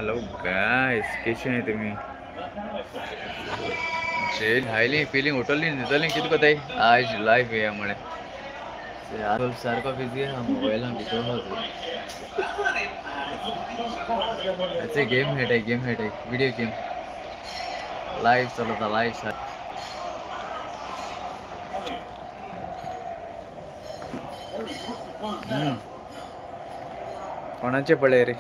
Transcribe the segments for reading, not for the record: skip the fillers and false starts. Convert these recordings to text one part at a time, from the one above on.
Hello guys, कैसे हैं तुम्ही? जेल हायली फिलिंग उठवली निघाली किती बताय आज लाईव्ह आहे यामुळे आजकाल सारखा बिझी आहे हा मोबाईल हा भितर होतो. अच्छा गेम हेट आहे व्हिडिओ गेम लाईव्ह चालवता लाईव्ह कोणाचे पडे रे?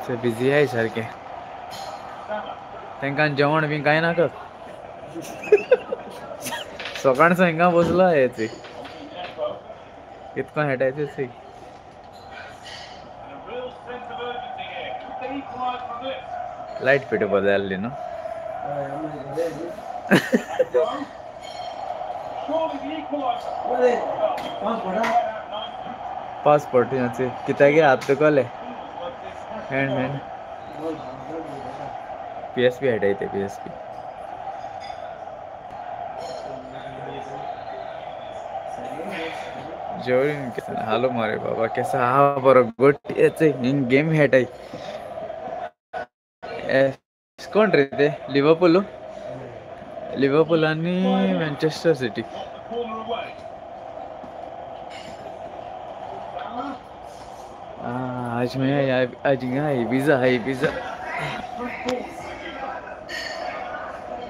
ते बिझी आहे सारखे. तांकां जेवण बी काय नाका सकाळचं हिंगा बसला याचे इतकं हेटायचे लाईट पेटो बदलली ना. पासपोर्ट याचे किती गे हात call hand hand PSP hate आहे PSP जेवण हालो मारे बाबा कैसा हा बरं गोट याचे गेम हेट आहे. कोण रे ते? लिव्हरपूल आणि मँचेस्टर सिटी. आज मैं आज पिझ्झा आहे पिझ्झा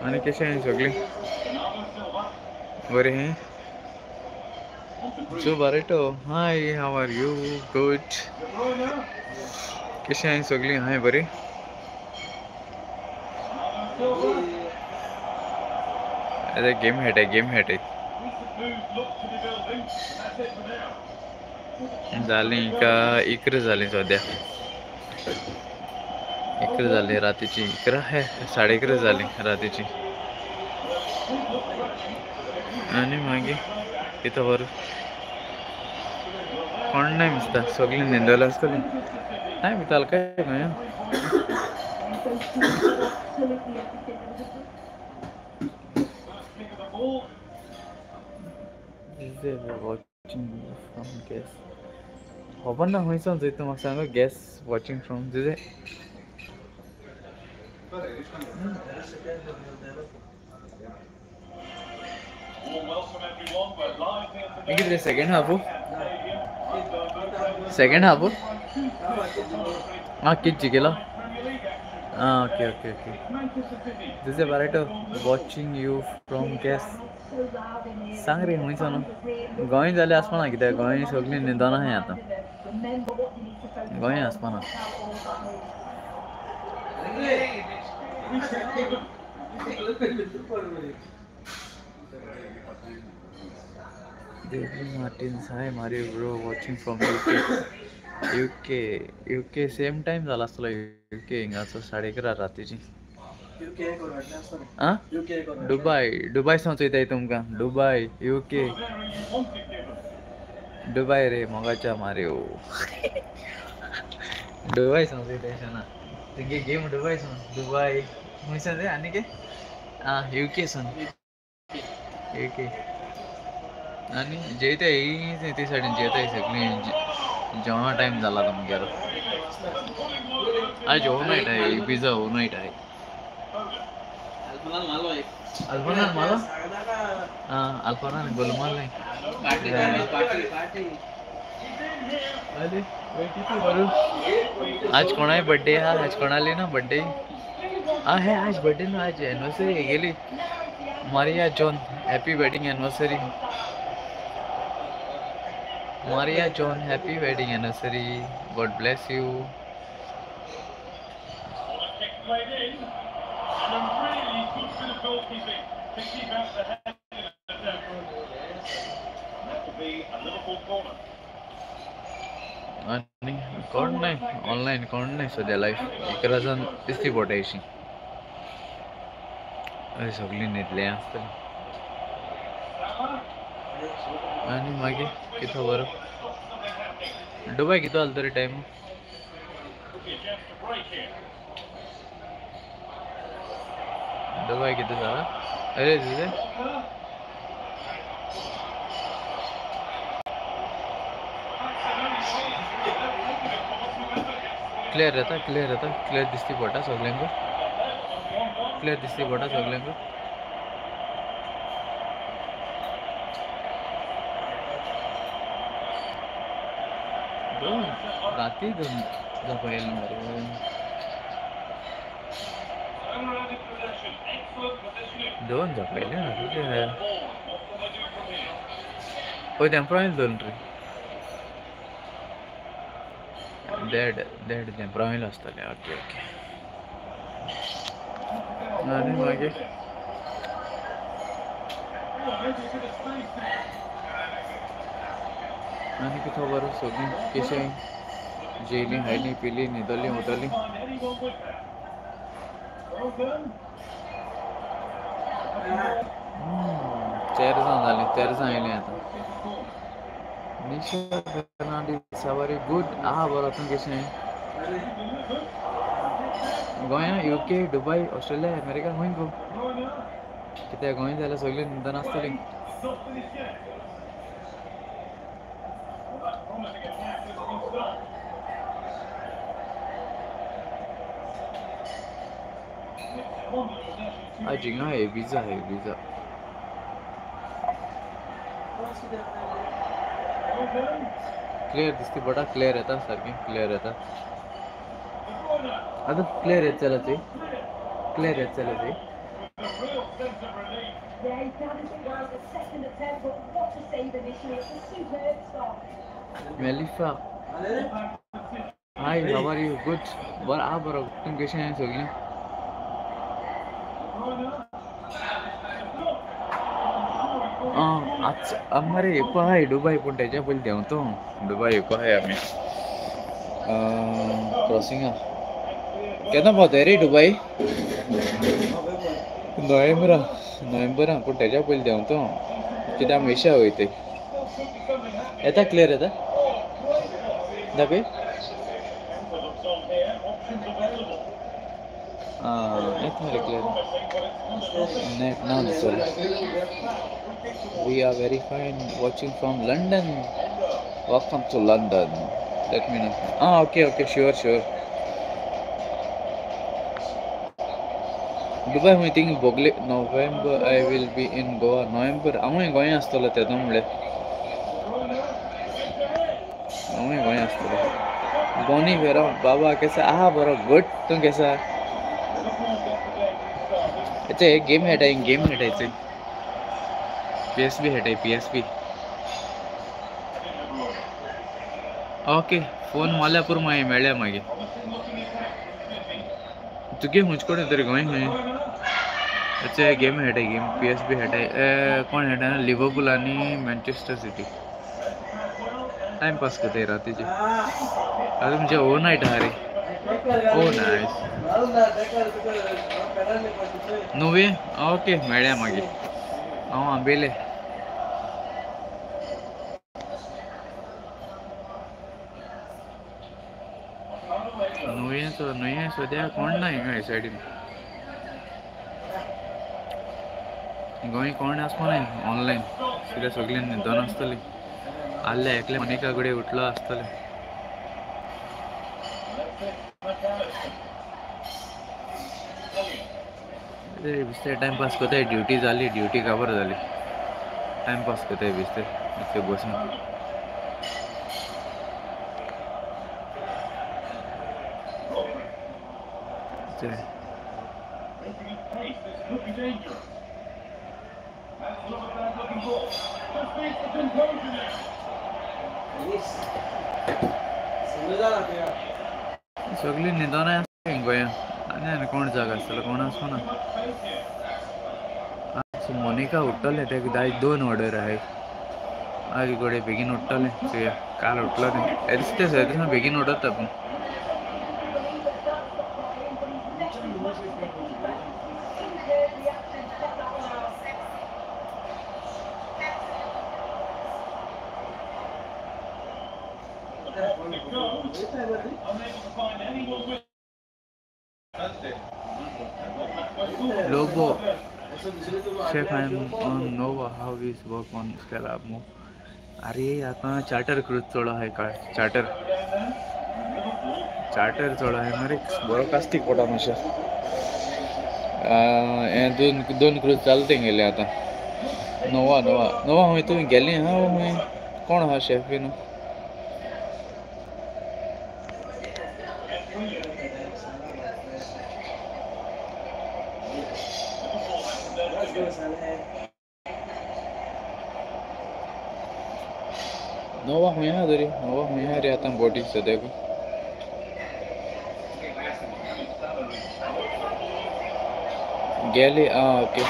आणि कसे आहे सगळे बरे आहे. जो Barreto hi how are you good कसे आहे सगळे हाय बरे. अरे गेम हेट आहे झाली का इकडे झाली सध्या इकडे झाली रात्रीची 11 आहे 11:30 झाली रात्रीची आणि मागे इथं वर कोण नाही मिसता सगळी निंदायला असतं नाही मी त्याला काय नाही. Open na hoy son dito magsano guess watching from dide. Iki second half किती गेला. Okay. This is Barato watching you from guess. सांग रे होई सन गोंय झाले आसपाना कित्याक गोंय सगळी निदाना आहे आता Goa आसपाना Martins hi Mario bro watching from UK same time झाला असतो UK हिंगाचो 11:30 रात्रीची. दुबई सोचयताय तुमकां दुबई UK दुबई रे मोगाच्या मार्यो दुबई सोचयताय ना तिगे गेम दुबई मुयसन रे आनी के UK सन UK आणि जेयता ते सायडीन जेयताय सगळी जेवणा टाइम झाला तुमगेर आज ओव्हरनाईट आहे पिझ्झा ओव्हरनाईट आहे. अल्पनार मालो अल्पनार गोलमाल नाही आज कोणाय बर्थडे हा आज कोणाली ना बर्थडे है आज बर्थडे ना आज एनिवर्सरी गेली Maria John happy wedding anniversary Maria John happy wedding anniversary God bless you. आणि कोण नाही ऑनलाईन कोण नाही सध्या लाईफ 11 जण दिसती पोटायची अरे सगळी न्हिदले आसतली आणि मागे किती बरं दुबई किती आलं तरी टाइम दुबई किती झाला अरे तुझे क्लियर दिसती पडटा सगळ्यांक क्लियर दिसती पडटा सगळ्यांक दोन राती दोन झोपायला मरे दोन झोपायले ना पळय तेंपरांत दोन रे देड तेंपरांत आसतलें ओके ओके आनी मागीर आनी कितें खबर सगळीं केशें जेयलीं खायलीं पिलीं न्हिदलीं उठलीं तेरसां आयलीं आतां निशा फर्नांडीस सावारी गूड बरो तूं केशें गोंया UK दुबय ऑस्ट्रेलिया अमेरिका खंय गो कित्याक गोंय जाल्यार सगळीं न्हिदन आसतलीं जिंगा है वीजा क्लियर दिसती बड़ा क्लियर येता सारकी क्लियर येता आता क्लियर येत चला ते क्लियर येत चला ते मेलिफा hi how are you good बरो तुम कशें आहात सगळीं मरे येको हाय दुबय पूण तेच्या पयलीं देंवतो दुबय येको हाय आमी क्रॉसिंगा केन्ना पावताय रे दुबय नोव्हेंबरा पूण तेच्या पयलीं देंवतो कित्याक आमी एशिया वयताय येता क्लियर येता दाखय येता मरे क्लियर नेट ना दिसलें We are very fine watching from London. Welcome to London. Let me know. Okay, sure. Dubai meeting Bogle November. I will be in Goa. November. आम्ही गोंया आसतलो तेदो म्हणले आम्ही गोंया आसतलो बोनी फेरो बाबा केसा बरो गुड तूं केसा अच्छा गेम खेळटायचे PSP खेळटाय PSP ओके फोन मारल्या पुरो मागीर मेळ्ळ्या मागीर तुगे खुंयचे कडेन तरी गोंय खंय अच्छा गेम खेळटाय PSP खेळटाय कोण खेळटा लिव्हरपूल आनी मँचेस्टर सिटी टायम पास करताय रातीचे आता तुमचे ओवर नायट आहा रे नायस नुवे ओके मेळ्ळ्या मागीर हांव आंबेले नुये सद्या कोण ना हिंगा हे सायडीन गोंय कोण आसपाना ऑनलायन कित्याक सगळीं न्हिदोन आसतलीं आल्ले एकले मनिका कडेन उठलो आसतले बिस्ते टायमपास करताय ड्युटी जाली ड्युटी काबर जाली टायमपास करताय बिस्ते बसून सगळीं न्हिदोन आसता गोंया आनी कोण जाग आसतलो कोण आसपाना मोनिका उठ्ठले तेका दाय 2 ऑर्डर आहाय आज कडेन बेगीन उठ्ठलें चोया काल उठलो न्ही दिसता बेगीन उठता पूण Lobo, Chef, I'm on Nova. How is work on Scalab move? अरे आता चार्टर क्रूज चढ आहे काय चार्टर चार्टर चढ आहे मरे बरं कास्टिक पोटा माशा दोन दोन क्रूज चालते गेले आता नवा नवा नवा होय तुम्ही गेले हा होय कोण हा शेफ बिन नवा हुई है तरी नवा हुई है रे आता बॉडी से देखो गेले ओके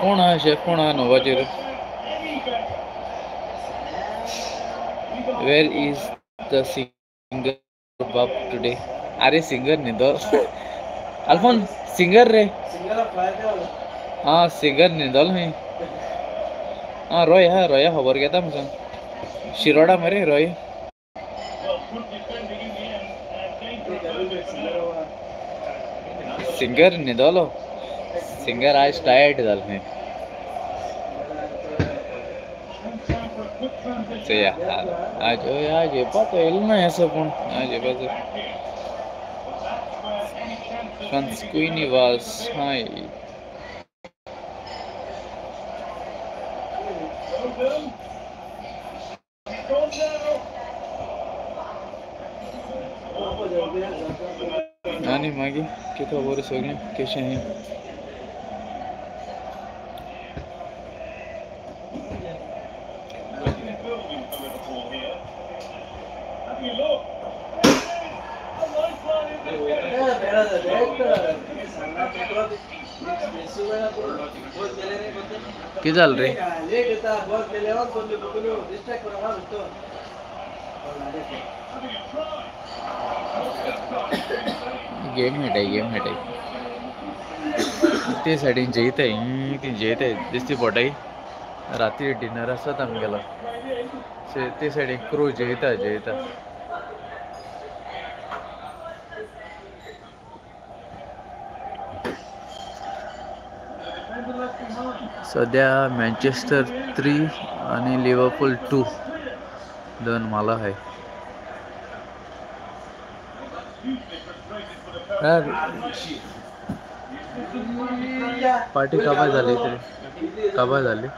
कोण हा शेफ कोण हा नवा चिर वेर इज द सिंगर बाप टुडे अरे सिंगर नहीं दो अल्फोन सिंगर रे हाँ सिंगर नहीं दल है हाँ रोया खबर घेता मुझे शिरोडा मरे रोय सिंगर नहीं दलो सिंगर आज टायर्ड दल है से यार आज ये बात है ना ऐसा कौन आज ये बात Fransquini was hi आणि मागे किती खबर सगळे कसे आहे किती झालं रे गेम हेट ते सायडीन जैत आहे दिसती पोटाई रात्री डिनर असत आमगेला ते सायडीन क्रू जैता सध्या मँचेस्टर 3 आणि लिव्हरपूल 2 दोन मला आहे पार्टी कबा झाली तरी कबा झाली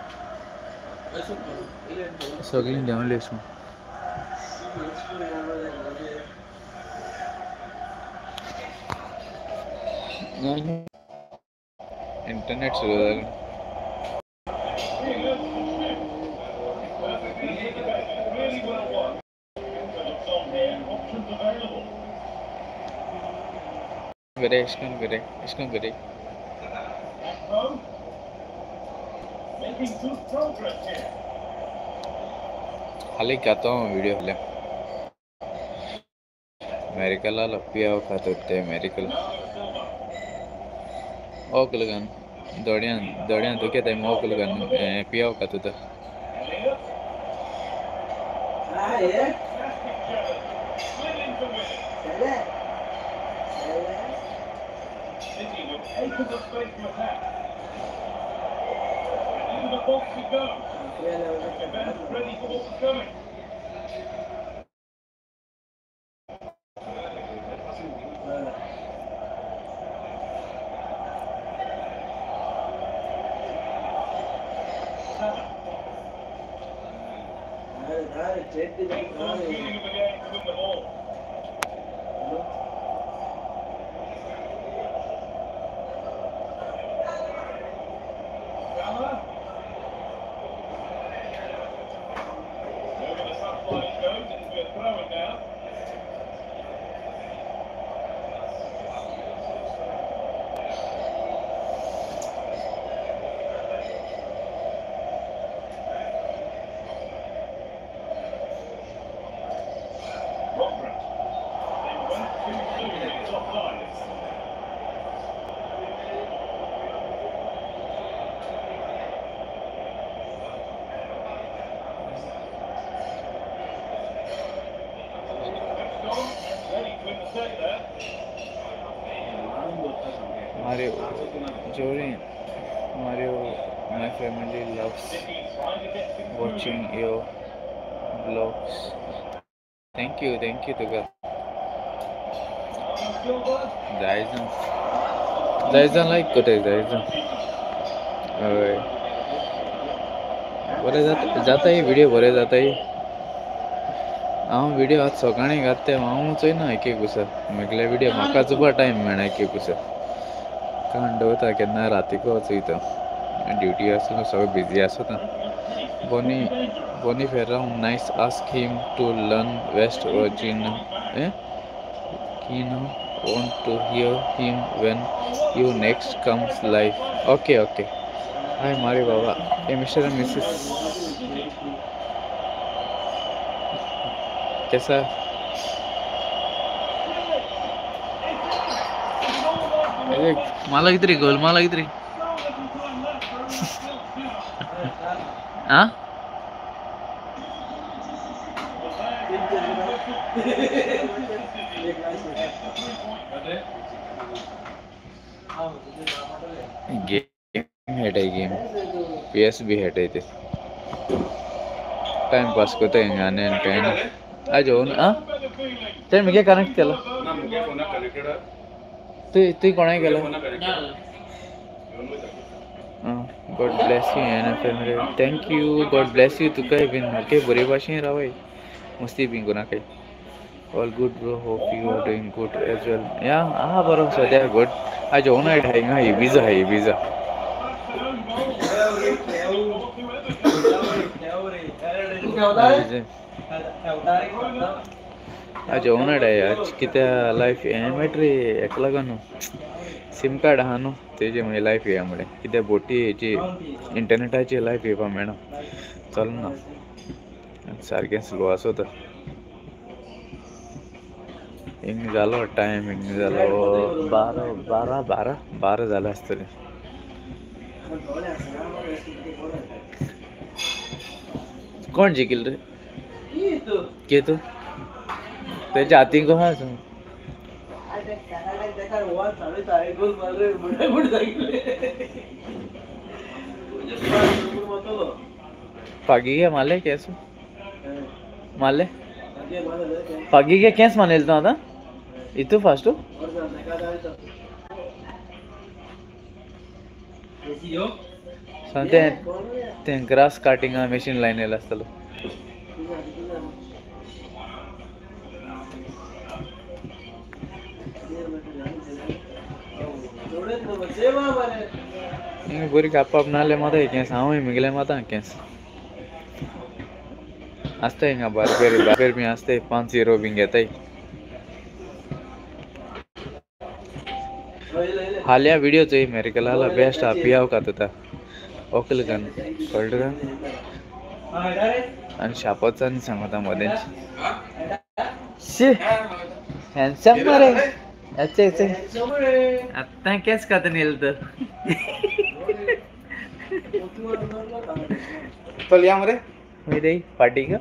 सगळी देवलेस मग इंटरनेट सुरू झालं इसको करे खाली कहता हूँ वीडियो ले मेरिकल पिया खाते होते मेरिकल ओकलगन दौड़िया तो क्या था ओकलगन पिया खाते होता Mario, Jory, Mario, my family loves watching your vlogs. Thank you तुका. जायचं लाईक कुठे जायचं. होय बरे जाता ही व्हिडिओ बरे जाता ही. हांव व्हिडिओ आज सकाळीं घात ते हांव चोयना एक एक दिसा म्हटल्या व्हिडिओ म्हाका चुपा टायम मेळना एक एक दिसा कांडवता केन्ना रातीको चोयता ड्युटी आसूं सगळें बिजी आसता. बोनी बोनी फेराव nice ask him to learn West Virginia कीन want to hear him when you next comes live. Okay. Hi मारे बाबा ये मिस्टर एंड मिसेस कैसा मला कितरी गोल मला कितरी हाँ गेम हेट आहे गेम PS भी हेट आहे ते टाइम पास करता है गाने काय ना आज हो ना ते मी कनेक्ट केला तू कोणाक केला God bless you and family thank you God bless you तुका बीन ओके बरे भाशेन रावय मस्ती बीन कोणा काय all good bro hope you are doing good as well या आहा बरो सद्या गुड आज हो नायट हाय हाय बिजा आज ओनड आहे आज कित्या लायफ हें मेळट रे हेका लागून सिम कार्ड आहा न्हू तेजे म्हणजे लायफ येया म्हळ्यार कित्या बोटी हेची इंटरनेटाची लायफ येवपा मेळना चलना सारकें स्लो आसता. हिंग जालो टायम हिंग जालो 12 जाले आसतले. कोण जिंकल रे के तू तेच्या हातीक आहा पागी के माले कैसे माले पागी के कैसे माने तो आता इतु फास्ट सांगते ते ग्रास काटिंग मशीन लाइन येला असतलो बरी कापाप नाले माता केस हांव मिगले माता केस आसता हिंगा बारबेर बी आसता 5 यूरो बी घेताय. हालिया वीडियो चोय मेरिकला बेस्ट आ पियाव का तुता ओकल कन कळ्ळें का आनी शापोतसांनी सांगता मदेंच शी हॅन्डसम मरे अच्छे आता केस कात नेल तर चल या मरे मेरे पार्टी का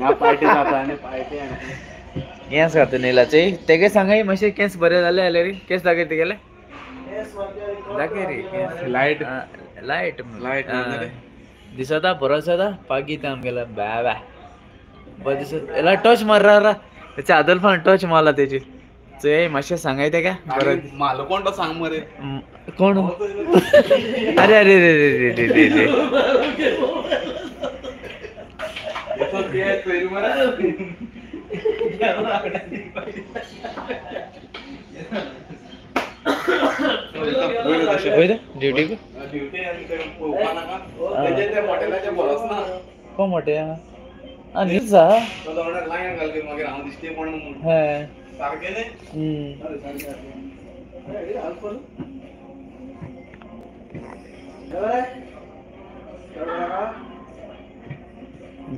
या पार्टी जाता आणि पार्टी केस कात नेलाचे तेगे सांगाय मातशे केस बरे जाले आले रे केस दाखय ते गेले दाखय रे लाईट दिसता बरो दिसता पागीत आमगेला बा बरं दिसत याला टच माररा त्याच्या आदल पण टच मारला त्याची ते मातशें सांगाय ते का बरं मालो कोण तो सांग मरे कोण अरे अरे रे रे रे रे रे ड्युटी को मोठे निसा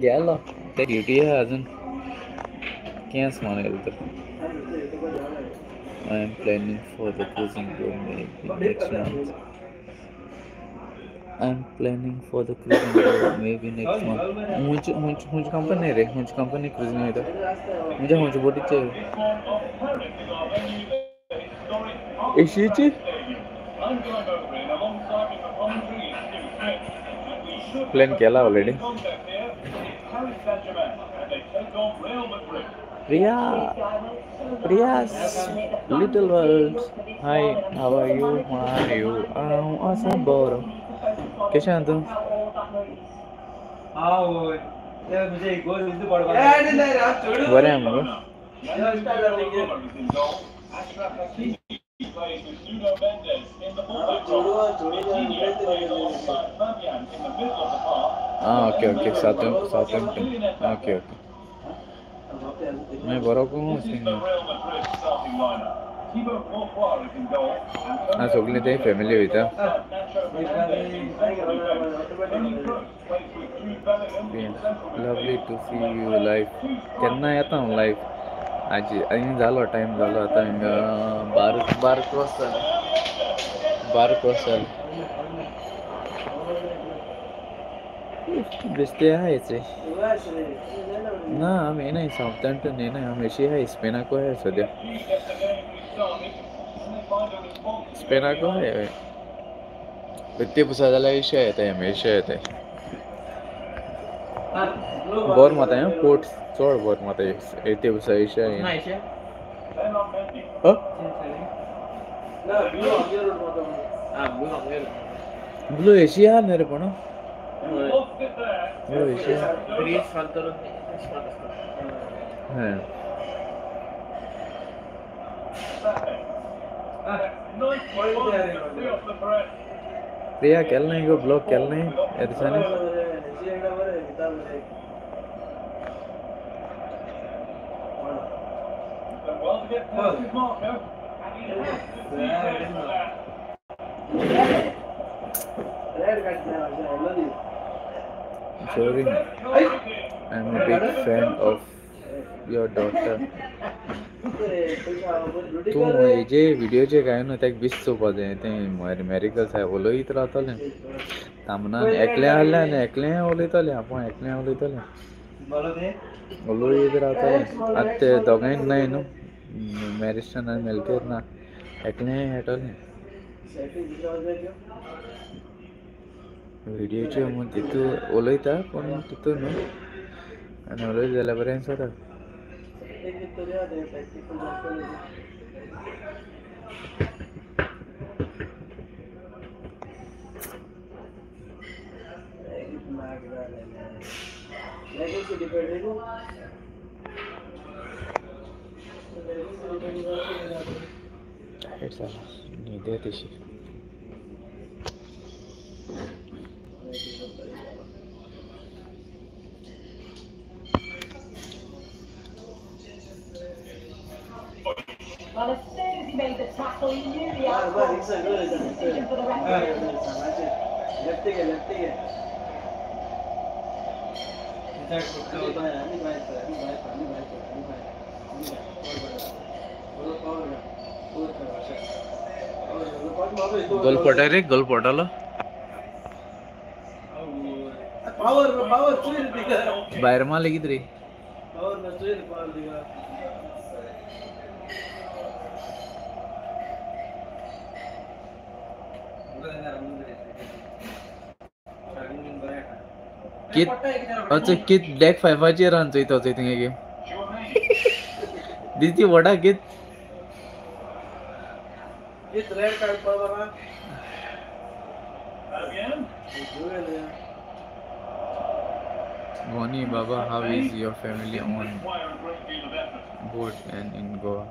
गेलो ते ड्युटी आहे अजून केस म्हणाल तर I am planning for the cruising tour maybe next month. I am planning for the cruising tour maybe next month. मुझे कंपनी रे मुझे कंपनी क्रूजिंग है तो मुझे बोटी चाहिए एशियाची प्लॅन केला already. Priya Priya's little world. Hi, how are you? Are you असं बरं कशें आहा तूं? बरें आहा मुगो. Okay okay Southampton. Okay okay. मैं बरो कोण सगळीं ते फॅमिली वयता. Lovely to see you live. केन्ना येता हांव लाईव्ह. आजी जालो टायम जालो आतां हिंगा 12 क्रॉस जाले. 12 क्रॉस जाले. बेश्टे आहायचे ना आमी येनाय साउथहॅम्प्टन येनाय. आमी अशी आहाय स्पेनाकू आहाय सद्या. स्पेनाकू आहाय. ते पुसा जाल्यार एशिया येताय. आमी एशिया येताय. बोर माताय पोर्ट चड बोर माताय. ते पुसा एशिया येना. ब्लू एशिया आहा रे पण. Blue Asia. हां. प्रिया केल नाही गो. ब्लॉक केल नाही या दिसांनी. Sorry, I'm a big fan of your daughter. तूं हेजे व्हिडिओचे काय न्हू तेका बेस चोवपा जाय. तें मॅरिकल्स आहाय उलयत रावतलें. तामनान एकलें आहलें आनी एकलें उलयतलें. आपूण एकलें उलयतलें. उलयत रावतलें. आतां ते दोगांय नाय न्हू. मॅरिस्टन आनी मेलकेर ना. एकलें खेळटलें. व्हिडिओचे म्हूण तितू उलयता पूण तितू न्हू. आनी उलयत जाल्यार बरें जाता. टायर्ड जाला. न्हीद येता तशी. Well, as soon as he made the tackle, he knew the outcome. Decision for the referee. गोल पडा रे. गोल पडलो. भायर मारले कितें रे. कित ब्लॅक 5चे रन चोयता थिंगा गेम. दिसती वडा कित रेड कार्ड पडला. Goni Baba, how is your family on board and in Goa?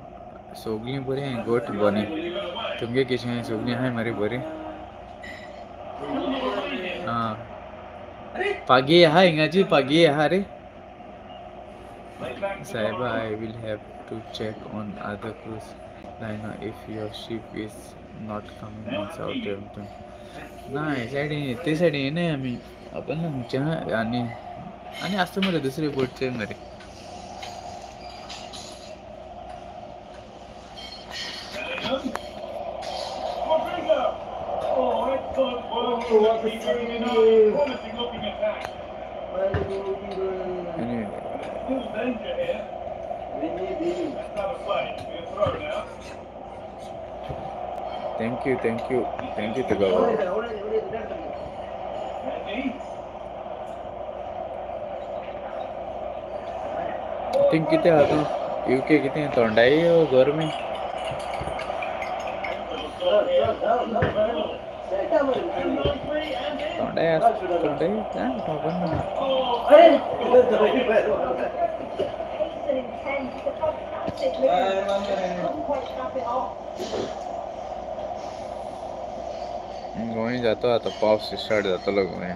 सगळीं बरी हाय. गोट बनी. तुमगे कशें हाय? सगळीं हाय मरे बरी. हां. पागी आहा हिंगाची. पागी आहा रे. Saiba, I will have to check on other cruise liner if your ship is not coming on Southampton. नाही सायडीन ते सायडीन येनाय आमी. आपण आमच्या आनी आसता मरे दुसरे बोटचे मरे. Thank you to go. Think किती आता यूके किती तोंडाई गव्हर्मेंट तोंडाई तोंडाई काय खबर ना गोंय जातो आता पाऊस स्टार्ट जातलो गोंय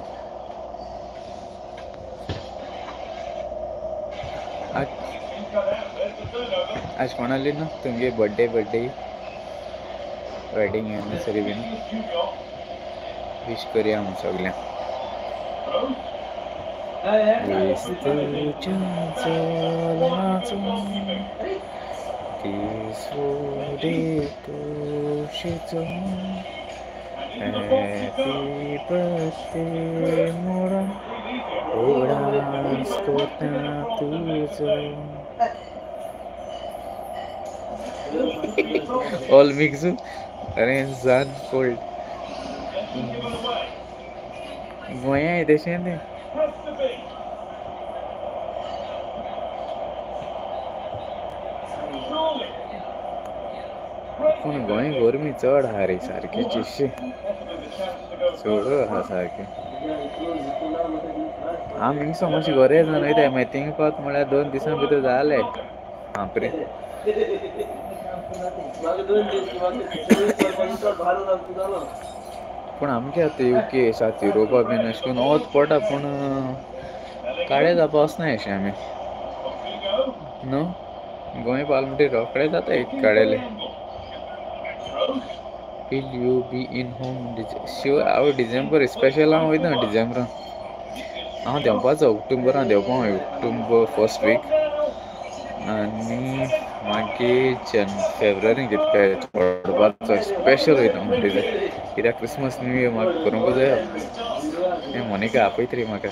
आज कोणाली ना तुमगे बर्थडे वेडिंग एनिवर्सरी बीन विश करूया मग सगळ्या Happy birthday मोरा उडास कोटा तुझं ऑल मिक्स अरे जान फोल्ड गोंया आहे देशाने पूण गोंय गरमी चड आहा रे सारकी चिशे चड आहा सारकें आमी हिंगसो मातशें गरे जावन वयताय मागीर थिंग पावत म्हळ्यार 2 दिसां भितर जालें बापरे पूण आमगे आतां यूके सात युरोपा बीन अशें करून वोत पडटा पूण काळे जावपा वचनाय अशें आमी न्हू गोंय पावले म्हणटकीर रोखडे जाता एक काडेले Will you be in home? Sure, हांव डिसेंबर स्पेशल हांव वयता डिसेंबरान हांव देंवपाचो ऑक्टोबरान देंवपा ऑक्टोबर फर्स्ट वीक आनी मागीर फेब्रुवारीन कितें काय पडपाचो स्पेशल वयता म्हणटा कित्याक क्रिसमस न्यू इयर म्हाका करूंक जाय हें मोनिका आपयत रे म्हाका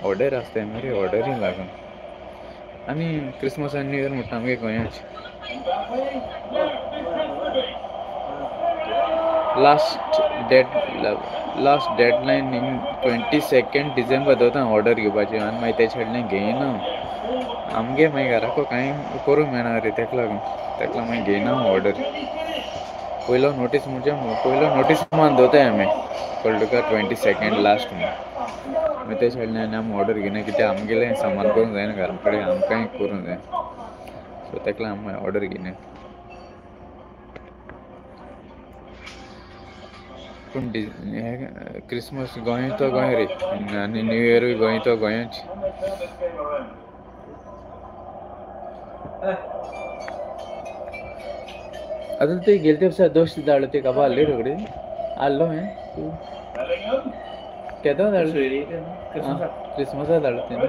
ऑर्डर आसता मरे ऑर्डरी लागून आनी क्रिसमस आनी न्यू इयर म्हणटा आमगे गोंयांत लास्ट डेडलायन 22 डिसेंबर दवरता ऑर्डर घेवपाची आनी मागीर तेचे फाटल्यान घेयना आमगे मागीर घराको कांय करूंक मेळना रे तेका मागीर घेयना ऑर्डर पयलो नोटीस मान दवरताय आमी कळ्ळें तुका 22 लास्ट मागीर तेचे फाटल्यान आमी ऑर्डर घेयना कित्याक आमगेलें सामान करूंक जायना घरा कडेन आमकांय करूंक जाय सो तेका लागून आमी ऑर्डर घेयना पूण क्रिसमस गोंय तो गोंय रे आनी न्यू इयरूय गोंय तो गोंयच आतां ते गेले ते वर्सा दोश धाडलो ते काबार हाडले रोखडे हाडलो हांवें केदो धाडलो क्रिसमसाक धाडलो तेणी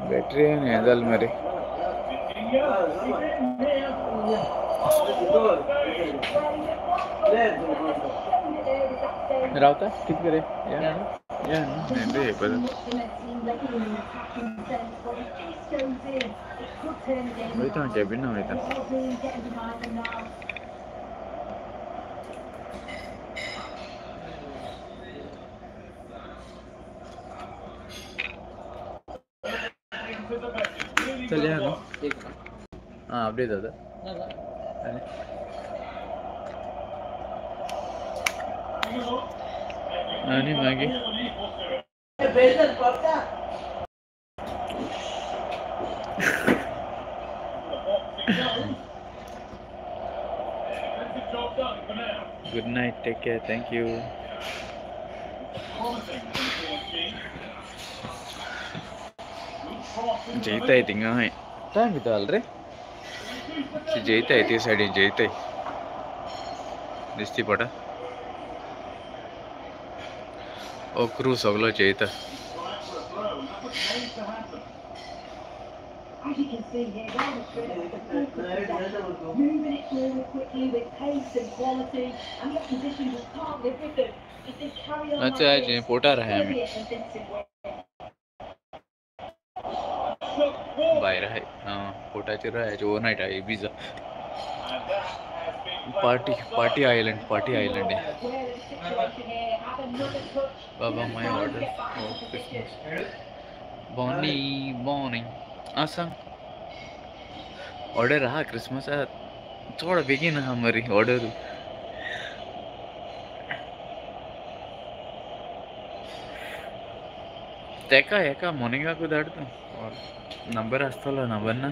बॅटरी हें जालें मरे रावता कितें करे या न्हू परत वयता कॅबिना वयता चल या न्हू हां अपडेट जाता आनी मागीर good night take care thank you जैताय थिंगा हाय टाइम किती रे जैताय ते सायडीन जैताय दिसती पडा ओ क्रू सगळं चेता As you can see here, they're the strength, moving it forward quickly with pace and quality, and the opposition just can't live with them. If they carry on अच्छा like है this, पोटा रहा it's है going to हमें be a convincing win. बाहेर आहे पोटाचे राहायचे overnight आहे बिझा पार्टी आयलंड आहे Where is the situation here? Have another touch. बाबा Now my try and order get back for into position. Christmas बॉनी हां सांग ऑर्डर हा क्रिसमस थोडा बेगीन हा मरी ऑर्डर तेका एका मॉर्निंगाकू धाडतो नंबर आसतलो नंबर ना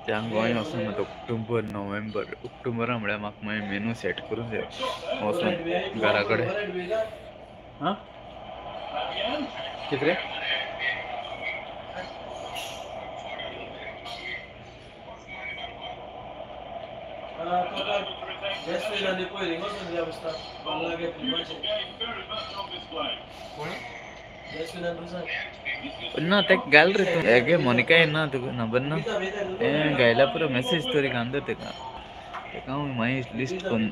त्यांग गोंय वचून आतां ऑक्टोबर नोव्हेंबर ऑक्टोबरा म्हळ्यार म्हाका मागीर मेनू सेट करूं जाय वचून घरा कडेन हां कितें रे ना ते घाल रे तू हेगे मोनिका ना तुका नंबर ना हें घायला पुरो मेसेज तरी घालता तेका तेका हांव मागीर लिस्ट करून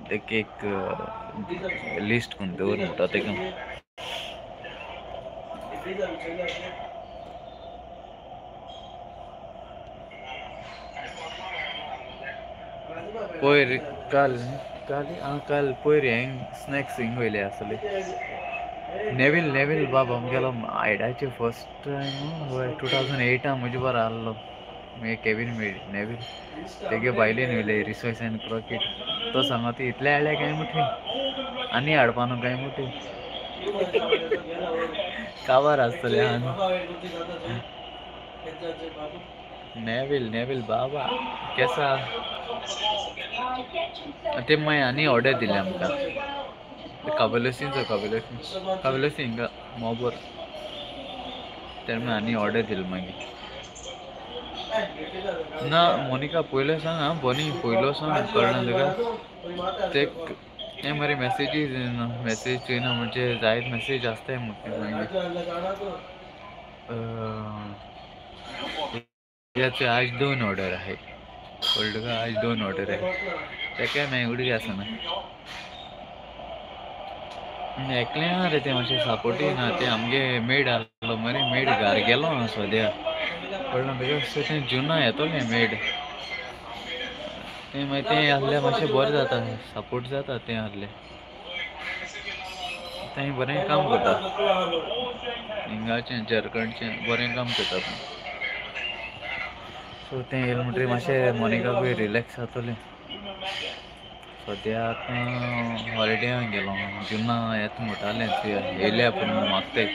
तेका एक लिस्ट करून दवर म्हणटा तेका पळय रे काल पळय रे हांवें स्नॅक्स हिंग वयले आसले नेवील बाबा आमगेलो आयडाचे फर्स्ट टायम हय 2008 म्हजे बरो आहलो मागीर केवीन नेवील तेगे बायलेन वयले रिसर्च एंड क्रॉकेट तो सांगा ती इतले हाडले काय मुठी आनी हाडपा न्हू काय मुठी काबार आसतले नेवील बाबा केसा ते मागीर आनी ऑर्डर दिले आमकां काबुलसीन मोबर तर मागीर आनी ऑर्डर दिली मागीर ना मोनिका पयलो सांग आं बनी पयलो सांग कळना तुका ते हें मरे मेसेज चोयना म्हणजे जायत मेसेज आसताय मागीर याचे आज 2 ऑर्डर आहे कळ्ळें तुका आज 2 ऑर्डर आहे तेका मागीर उडीक आसना एकल्या रे ते मातशें सपोर्टी ना ते आमगे मेड आहलो मरे मेड घार गेलो हांव सद्या कळना तुका सो तें जुना येतोलें मेड तें मागीर तें आहल्यार मातशें बरें जाता सपोर्ट जाता तें आहल्यार तें बरें काम करता हिंगाचें झारखंडचें बरें काम करता सो तें येयलें म्हणटरी मातशें मोनिकाकूय रिलॅक्स जातोलें सद्या आतां हॉलिडेयांक गेलो जुना येता म्हणटालें येयल्या पूण मागताय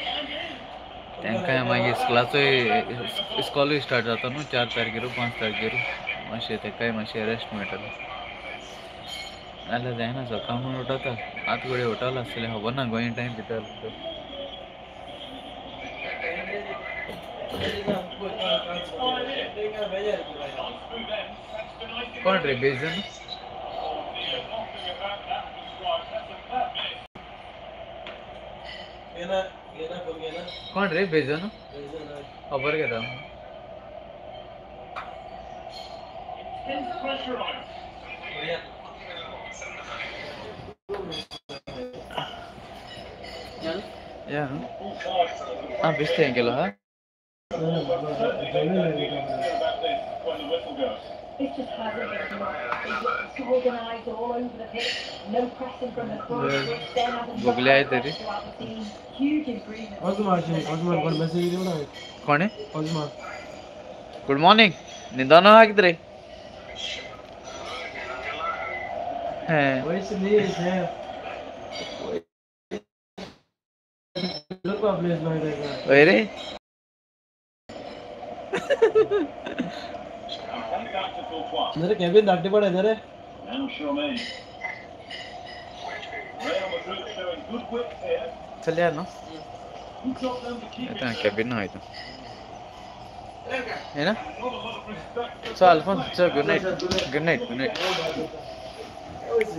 तांकां मागीर स्कुलाचोय इस्कॉलूय स्टार्ट जाता न्हू 4 तारखेर 5 तारखेर मातशें ताकाय मातशें रेस्ट मेळटलें नाल्यार जायना सकाळ म्हूण उठता 8 घडये उठला आसतलें खबर ना गोंय टायम कितें कोण रे बेजन कोण रे बेजन खबर घेता या बेश्टे हें केलो हा This just hasn't been enough. It's organised all over the pitch, no pressing from the front, which then has a Google आहे तरी throughout the team. Huge improvement. कोण गुड मॉर्निंग निदान हा किती रे रे जरा केबिन धाकटे पडायचं रे चल यार ना केबिन आहे है ना चल फोन चल गुड नाइट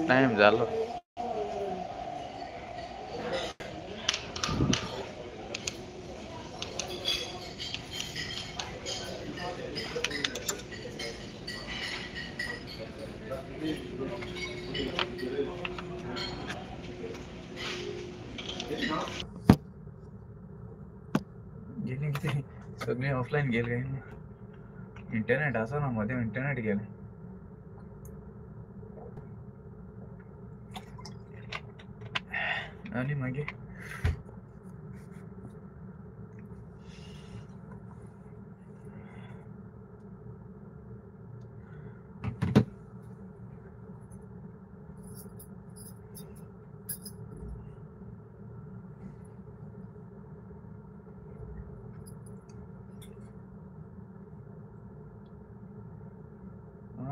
टाइम झालो. गेले किती सगळे ऑफलाईन गेले. इंटरनेट असं ना मध्ये इंटरनेट गेले. आणि मागे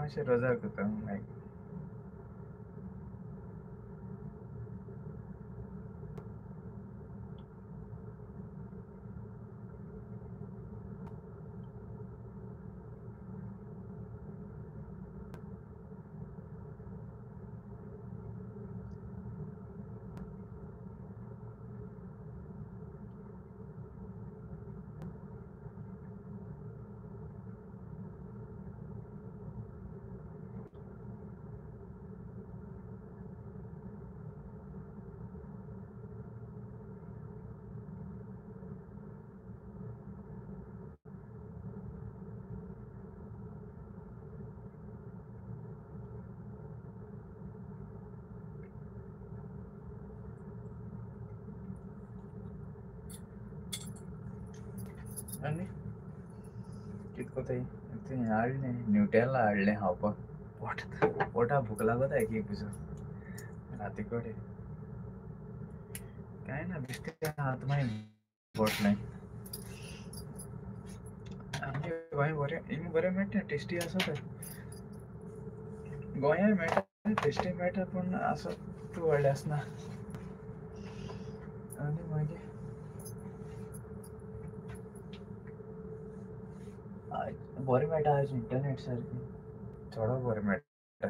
असे रजा करता नाही. आणि कितको ते हाडले न्यूटेला हाडले खावपाक. पोटा भूक लागत आहे की तुझं राती कडेन काय ना बिस्किट हात मागीर पोट नाही. आमचे गोंय बरें मेळटा टेस्टी आसा तर गोंयांत मेळटा टेस्टी मेळटा पूण आसा तूं व्हडलें आसना. आनी मागीर बरें मेळटा आयज इंटरनेट सारकें थोडो बरें मेळटा.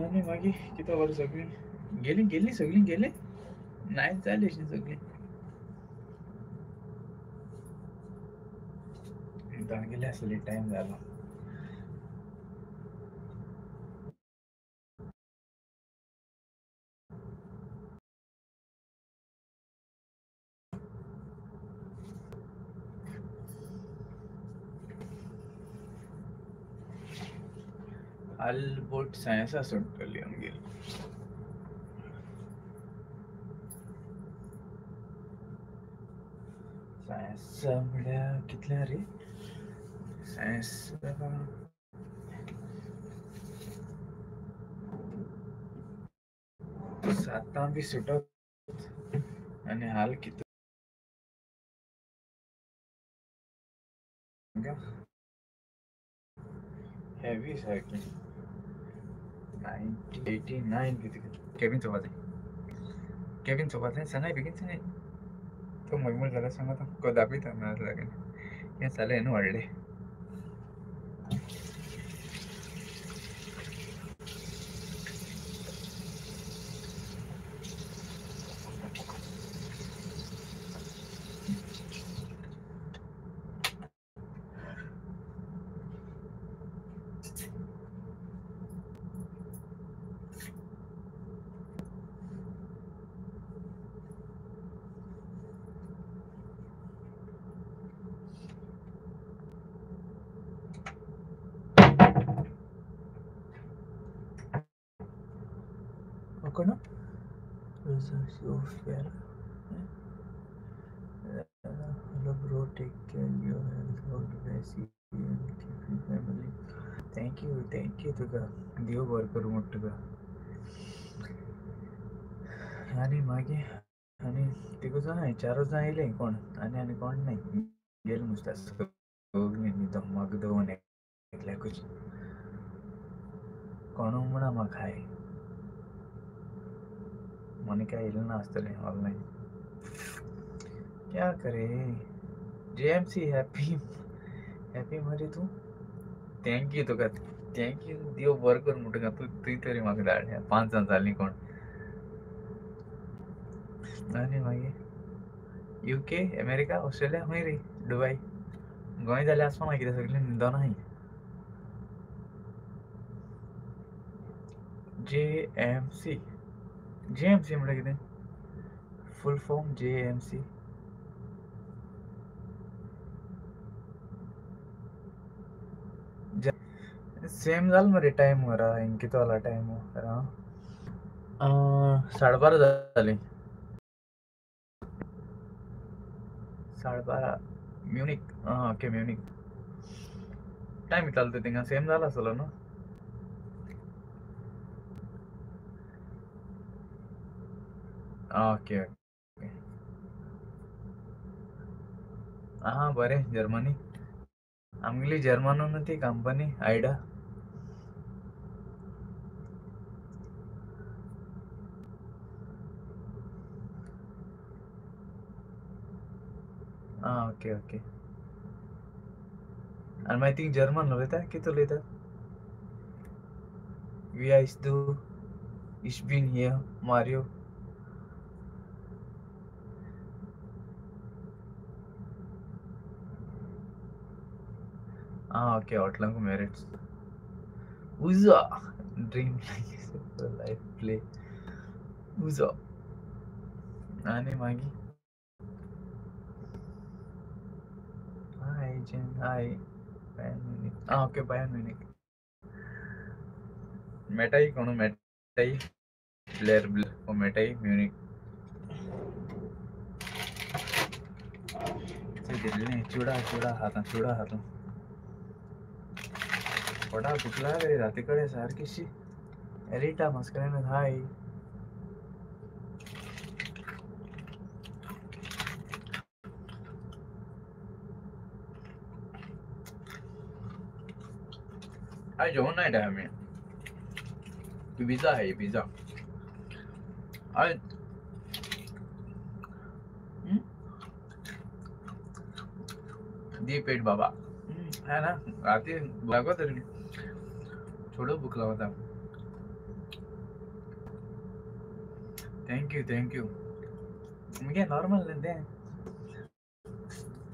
आनी मागीर कितें बरें सगळीं गेलीं सगळीं गेलीं नायट जाली अशीं सगळीं इंतान गेले आसली टायम जालो. आलबोट सायन्सा सुट्टली आमगेली. सायन्स म्हळ्यार कितल्या रे सायन्स 7 बी सुटत आनी हाल कितें हेवी सारकी 89 कितें केबीन चोवपाचें सांगाय बेगीन सांगाय. तो मळमळ जाल्यार सांग आतां दाखयता नाजाल्यार हें जालें न्हू व्हडलें. कोण So fair. Hello bro, take care your health. God bless you and keep your family. Thank you तुका देव बर करू मोठ तुका. आणि मागे आणि ते कसं आहे चारच आयले कोण आणि कोण नाही गेलं नुसतं सगळं धम्मक दोन ऐकल्या कुछ कोण म्हणा मग खाय मन क्या इल ना असतले ऑनलाइन क्या करे जेएमसी हैप्पी हैप्पी मरी तू थँक यू तुका थँक यू देव बर कर मोठ का तू तरी म्हाका धाड 5 जाण जाली कोण आणि मागे यूके अमेरिका ऑस्ट्रेलिया खंय रे दुबय गोंय जाल्यार आसपा ना कितें सगळें निदोन आहाय जेएमसी जेएमसी म्हटल्यार कितें फुल फॉर्म जेएमसी सेम जाल मरे टाइम वरा हिंग कितो जाला टाइम वरा 12:30 जाली 12:30 म्युनिक ओके म्युनिक टाइम इतलो तो थिंगा सेम जाला आसलो न्हू ओके ओके बरें जर्मनी आमगेली जर्मनून ती कंपनी आयडा ओके ओके आणि मागीर ती जर्मन उलयता कितें उलयता वी आयस दू इश बीन हियर मारियो ओके आउटलांक मेरिट्स उजा ड्रीम लाइफ प्ले उजा आणि मागीर hi Jen hi Bayern Munich okay Bayern Munich मेटाई कोण मेटाई ब्लेर ओ मेटाई म्युनिक दिल्ली चुडा हातां पडा कुठला रे रातीकडे सारखीशी एलिटा मस्करेन हाय आज जेवण नाही टाइम आहे पिझ्झा आहे पिझ्झा आज दी पेट बाबा है ना राती लागो तरी थोडं भूक लागता थँक यू मुगे नॉर्मल ते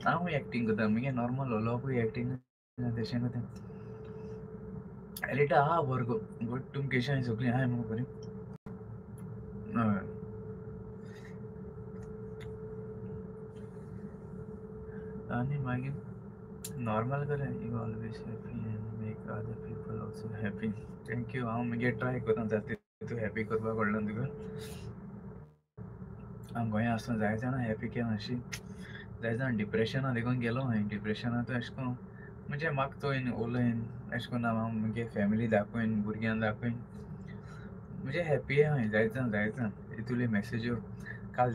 हांव एक्टिंग करता मुगे नॉर्मल लोकूय एक्टिंग तशें करता एलिटा बरो गुड तुम केशें सगळीं आहाय म्हणून बरी हय आणि मागीर नॉर्मल करे you always happy and make other people also happy thank you हांव मागीर ट्राय करता जाता तूं हॅपी करपाक कळना तुका हांव गोंया आसतना जाय जाणां हॅपी केला अशी जाय जाणां डिप्रेशना देखून गेलो हांवें डिप्रेशनांत अशें करून म्हणजे म्हाका थंय उलयन अशें करून हांव म्हगे फॅमिली दाखयन भुरग्यांक दाखयन म्हणजे हॅपी हांवें जाय जाण इतुल्यो मॅसेज्यो काल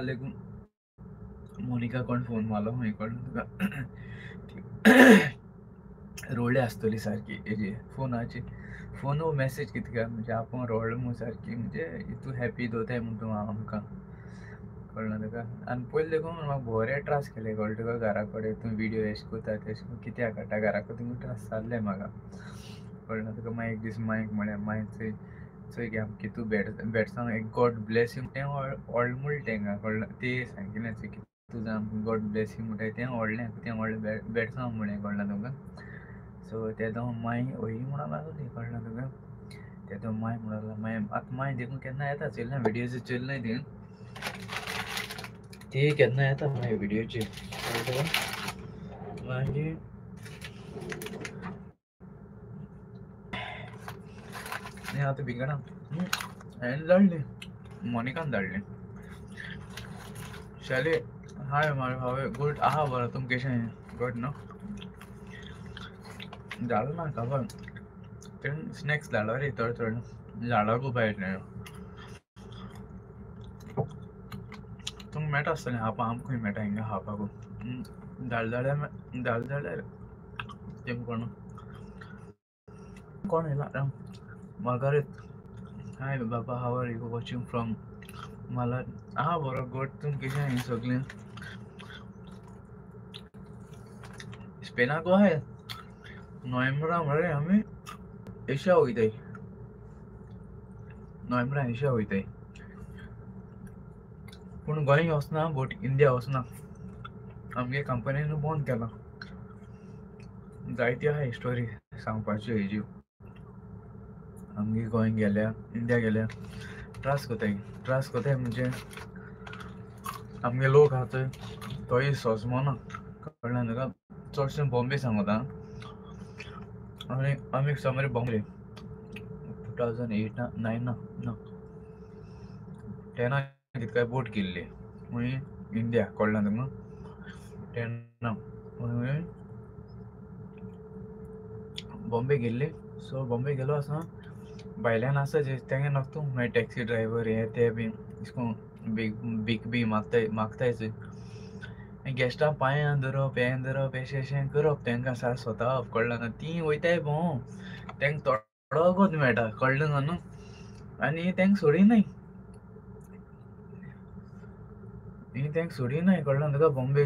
देखून मोनिका कोण फोन मारलो खंय कळना तुका रोवले आसतली सारकी हेजी फोनाची फोन मॅसेज कितें काय म्हणजे आपूण रोवले म्हूण सारकी म्हणजे तूं हॅपी दोताय म्हूण तूं आमकां कळना तुका आनी पयलीं देखून म्हाका बरे त्रास केले कळ्ळें तुका घरा कडेन तूं विडियो एशें कोता तेशें कोन्न कित्याक काडटा घरा कडेन त्रास जाल्ले म्हाका कळना तुका मागीर एक दीस मागीर म्हळ्यार मागीर चोय घे आमकां तूं बेडसांग एक गॉड ब्लेस यू तें व्हडलें तेंगा कळना ती सांगिल्लें की तुझं आमकां गॉड ब्लेस यू म्हणटा तें व्हडलें बेडसांग म्हळें कळना तुका सो तेदो माय हय म्हणून लागली कळना तुका तेदो माय म्हणून मागीर आतां माय देखून केन्ना येता चोयलें विडियोज चोयलें ती ती केन्ना येता मागीर विडियोचेर कळ्ळें तुका मागीर हे आता बिगडा हांवें धाडली मोनिकान धाडली शाले हाय मार हांवें गुड आहा बरो तुम कशें गुड न्हू धाडलो ना खबर तेणें स्नॅक्स धाडलो रे थोडे थोडे झाडाकू भायर तुमकां मेळटा आसतलें हापा आमकांय मेळटा हिंगा हापाकू धाड तेम कोण येयला मार्गारेत हाय बाबा how are you watching from मला आहा बरो गुड तुम कशें हें सगळें स्पेनाक आहाय नोव्हेंबरा मरे आमी एशिया वयताय नोव्हेंबरान एशिया वयताय पूण गोंय वचना बट इंडिया वचना आमगे कंपनीन बंद केला जायती आहाय स्टोरी सांगपाच्यो हेज्यो आमगे गोंय गेल्या इंडिया गेल्या त्रास कोताय म्हणजे आमगे लोक आहा थंय तोय सोजमोना कळ्ळें तुका चडशें बॉम्बे सांगता आनी आमी समरी बॉम्बे 2008 9 ना 10 कितें काय बोट गेल्ली खूंय इंडिया कळ्ळें तुका 10 खूंय बॉम्बे गेल्ली सो बॉम्बे गेलो आसा भायल्यान आसा जे तेंगे नाका तूं मागीर टॅक्सी ड्रायव्हर हे ते बीन अशें बीक बी मागताय चोय गेस्टां पांयां धरप हें धरप अशें करप तेंकां सारकें सोतावप कळ्ळें ना तीं वयताय भोंव तेंकां थोडो वगत मेळटा कळ्ळें ना न्हू आनी तेंकां सोडिनाय कळ्ळें तुका बॉम्बे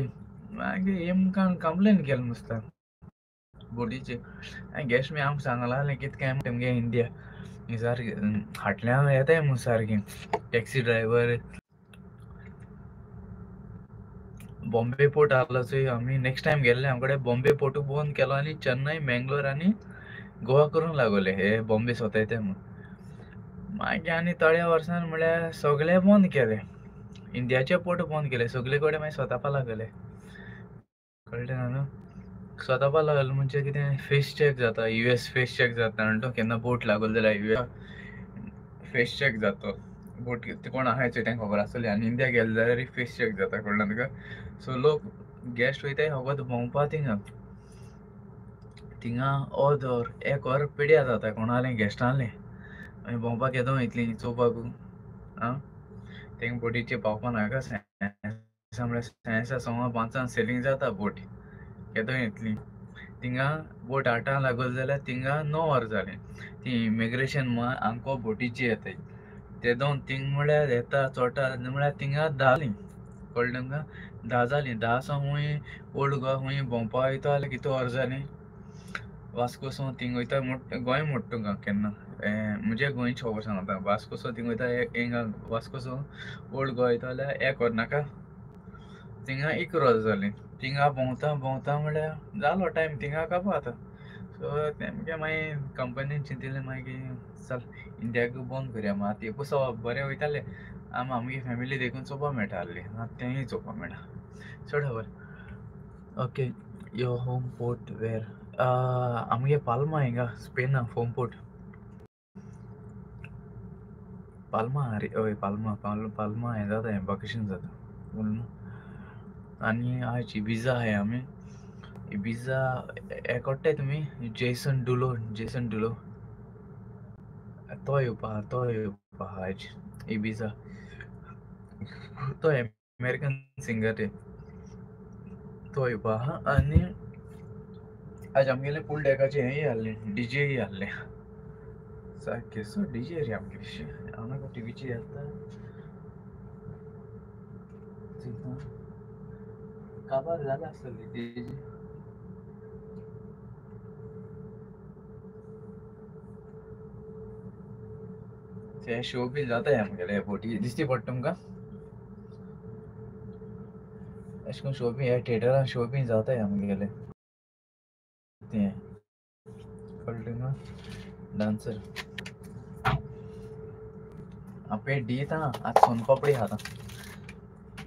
मागीर हेमकां कंप्लेन केलें नुस्ता बोटीचे गेस्ट बी आमकां सांगला जाल्यार कितें काय तेमगे इंडिया ही सारकी फाटल्यान येताय म्हूण सारकी टॅक्सी ड्रायव्हर बॉम्बे पोर्ट आहलो चोय आमी नेक्स्ट टायम गेल्ले आमकडे बॉम्बे पोर्टू बंद केलो आनी चेन्नई मेंगलोर आनी गोवा करूंक लागोले हे बॉम्बे सोताय ते म्हूण मागीर आनी थोड्या वर्सान म्हळ्यार सगळे बंद केले इंडियाचे पोर्ट बंद केले सगळे कडेन मागीर सोतापा लागले कळ्ळें ना न्हू सोतापा लागले म्हणजे कितें फेस चॅक जाता US फेस चॅक जाता आनी तो केन्ना बोट लागलो जाल्यार US फेस चॅक जाता बोट कोण आहाय चोय तेंकां खबर आसतली आनी इंडिया गेले जाल्यार फेस चॅक जाता कळ्ळें तुका सो लोक गेस्ट वयताय फकत भोंवपा थिंगा अर्द वर एक वर पिड्यार जाता कोणालें गेस्टांलें आनी भोंवपाक केदों वयतलीं चोवपाकू आं तेंकां बोटीचेर पावपा नाका म्हळ्यार सायन्सा 5:15 सेलींग जाता बोट केदों येतलीं थिंगा बोट 8 लागोली जाल्यार थिंगा 9 वर जालीं ती इमिग्रेशन हांको बोटीचेर येताय तेदों थिंग म्हळ्यार येता चोटा म्हळ्यार थिंगा 10 जालीं कळ्ळें तुमकां 10 जालीं 10 सावन खूंय ओल्ड गोवा खूंय भोंवपा वयता जाल्यार कितू वर जालीं वास्कोसून थिंग वयता गोंय म्हणटा तुका केन्ना म्हणजे गोंयची खबर सांगता वास्कोसून थिंग वयता हिंगा वास्कोसून ओल्ड गोवा वयता जाल्यार 1 वर नाका थिंगा 1 वर जालीं थिंगा भोंवता म्हळ्यार जालो टायम थिंगा काबार जाता सो तेमगे मागीर कंपनीन चिंतिल्लें मागीर चल इंडियाकू बंद करया मात एकू चोवप बरें वयतालें आमगे फॅमिली देखून चोवपा मेळटा आहली तेंय चोवपा मेळटा चड खबर okay your home port where आमगे पाल्मा हिंगा स्पेना होम पोर्ट पाल्मा रे हय पाल्मा हें जाता वेकेशन जाता आनी आयची बिजा आहाय आमी बिजा हे कोट्टाय तुमी जेसन डुलो तो येवपा आयज बिजा तो अमेरिकन सिंगर रे तो येवपा आहा आनी आज आमगेले फूल डेकाचे हेंय आहलें डीजे आहलें सारकें सो डीजे रे आमगे हांगा टीव्हीचेर येता काबार जालें आसतलें डीजे ते शो बी जाताय आमगेले बोटी दिसती पडटा तुमकां अशें करून शो बी थिएटरान शो बी जाताय आमगेले तें कळ्ळें तुमकां डान्सर आपे दिता आज सोनपापडी खाता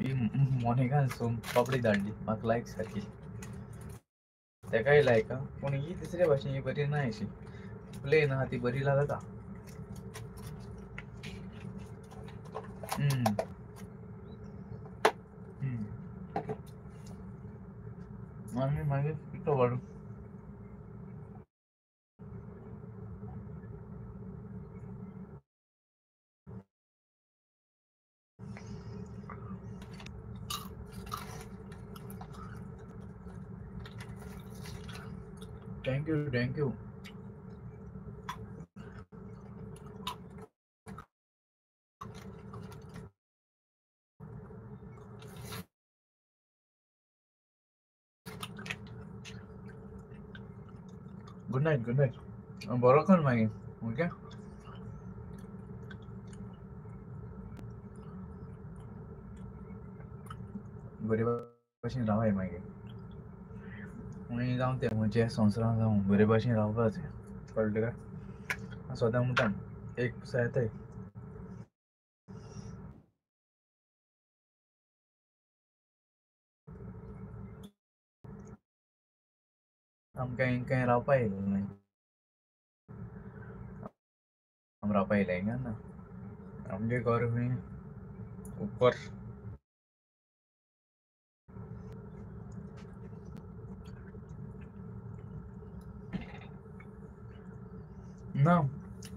ही मोनिकान सोनपापडी धाडली म्हाका लायक सारकी तेकाय लायक पूण ही दुसऱ्या भाशेन ही बरी ना अशी प्लेन आहा ती बरी लागता हम्म. आणि मागीर कितलो व्हड थँक्यू गुड नाईट बरो कर मागीर ओके बरे भशेन रावय मागीर मागीर जावं तें म्हजे संवसारान जावं बरे भशेन रावपाचें कळ्ळें काय सदां म्हणटा एक दिसा येताय आमकां हिंगा रावपा येयलें न्हय आम रावपा येयले हिंगा ना आमगे घर खंय उपर ना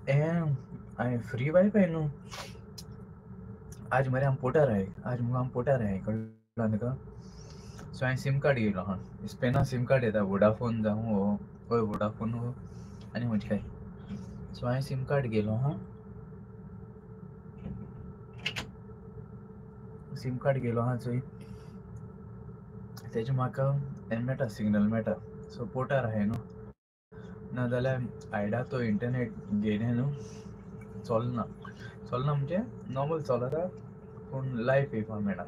हें फ्री वायफाय न्हू आज मरे आम पोटार आहाय कळ्ळें तुका सो हांवें सीम कार्ड घेयलो आहा स्पेना सीम कार्ड येता वोडाफोन जावं हय वोडाफोन आनी खंयचे काय सो हांवें सीम कार्ड घेयलो आहा सीम कार्ड घेयलो आहा चोय तेजे म्हाका हें मेळटा सिग्नल मेळटा सो पोर्टार आहाय न्हू नाजाल्यार आयडा तो इंटरनेट घेयलें न्हू चलना म्हणजे नॉर्मल चलता पूण लायव्ह पेवपा मेळना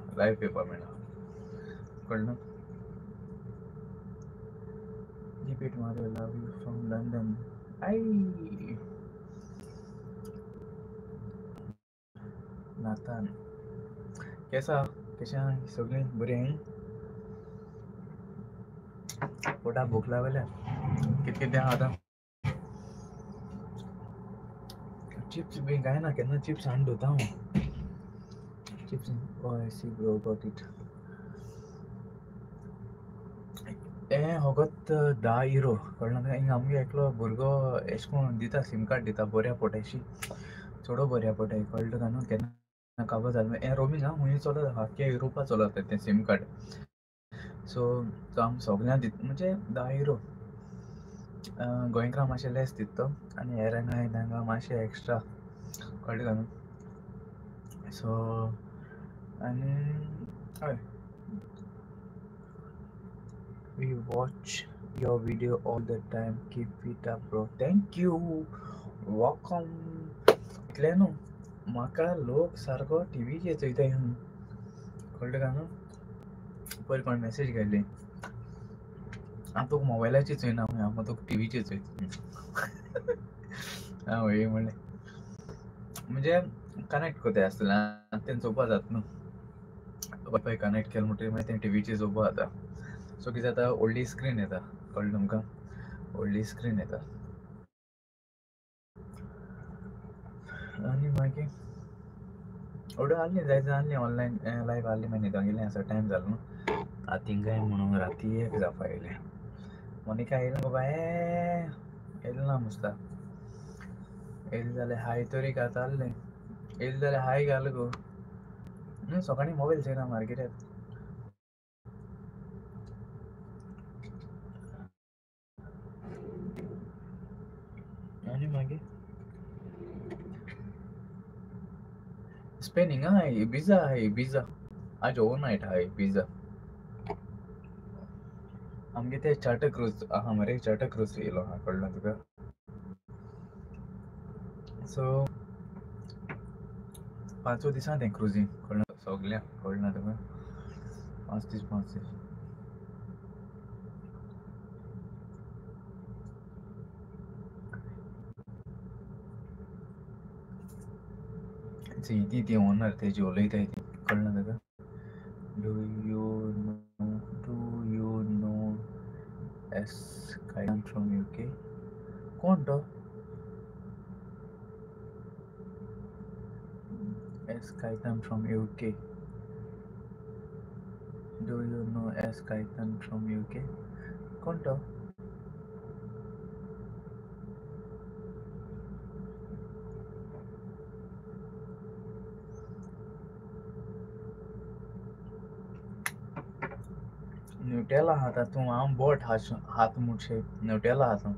कळ्ळें repeat Mario love you from London आई नातान कशें आहा सगळीं बरीं आहाय पोटा भूक लागल्या कितें आहा आतां चिप्स बी कांय ना केन्ना चिप्स हाडून दवरता हांव चिप्स हय सी ब्रो गॉट इट हें होगत €10 कळ्ळें तुका हिंगा आमगे एकलो भुरगो एशें कोन्न दिता सीम कार्ड दिता बऱ्या पोटायशी चोडो बऱ्या पोटाय कळ्ळें तुका न्हू केन्ना काबार जालें हें रोमींग आहा हुंय चलता आख्या युरोपा चलता तें सीम कार्ड सो तो आम सोगल्यां दिता म्हणजे €10 गोंयकारांक मातशें लेस दिता तो आनी हेरांक तांकां मातशें एक्स्ट्रा कळ्ळें तुका न्हू सो आनी हय we watch your video all the time keep it up bro thank you welcome इतलें न्हू म्हाका लोक सारको टीव्हीचेर चोयताय कळ्ळें तुका न्हू पयर कोण मॅसेज घायली हांव तुका मोबायलाचेर चोयना हांव तुका टीव्हीचेर चोयता हांव हें म्हणलें म्हणजे कनेक्ट कोताय आसतलें तें चोवपा जाता न्हू वायफाय कनेक्ट केलें म्हणटकीर मागीर तें टीव्हीचेर चोवपा जाता सो कितें जाता व्हडली स्क्रीन येता कळ्ळें तुमकां व्हडली स्क्रीन येता आनी मागीर ऑर्डर आहली जायत आहली ऑनलायन लायव्ह आहली मागीर न्हिदोंक गेलें आसा टायम जालो न्हू आतिंगाय म्हणून राती 1 जावपा येयलें मोनिका येयली गो बाये येयलें ना मुस्ता येयली जाल्यार हाय तरी घालतालें येयली जाल्यार हाय घाल गो सकाळीं मोबायल चोयना मरे कित्याक आनी मागीर स्पेन हिंगा इबिजा आज ओवरनायट आहा इबिजा आमगे ते चार्टर क्रूज आहा मरे चार्टर क्रूज येयलो आहा कळ्ळें तुका सो 5 दिसां तें क्रुजींग कळ्ळें सोगल्यांक कळ्ळें ना तुका 5 दीस ती ओनर तेजी उलयताय ती कळ्ळें ना तुका डू यू नो एस कायन फ्रॉम UK कोण तो S. Kaitan from UK. Do you know S. Kaitan from UK? कोणतं? न्यूटेला हाता तू आम बोट हात मुठशे न्यूटेला हाता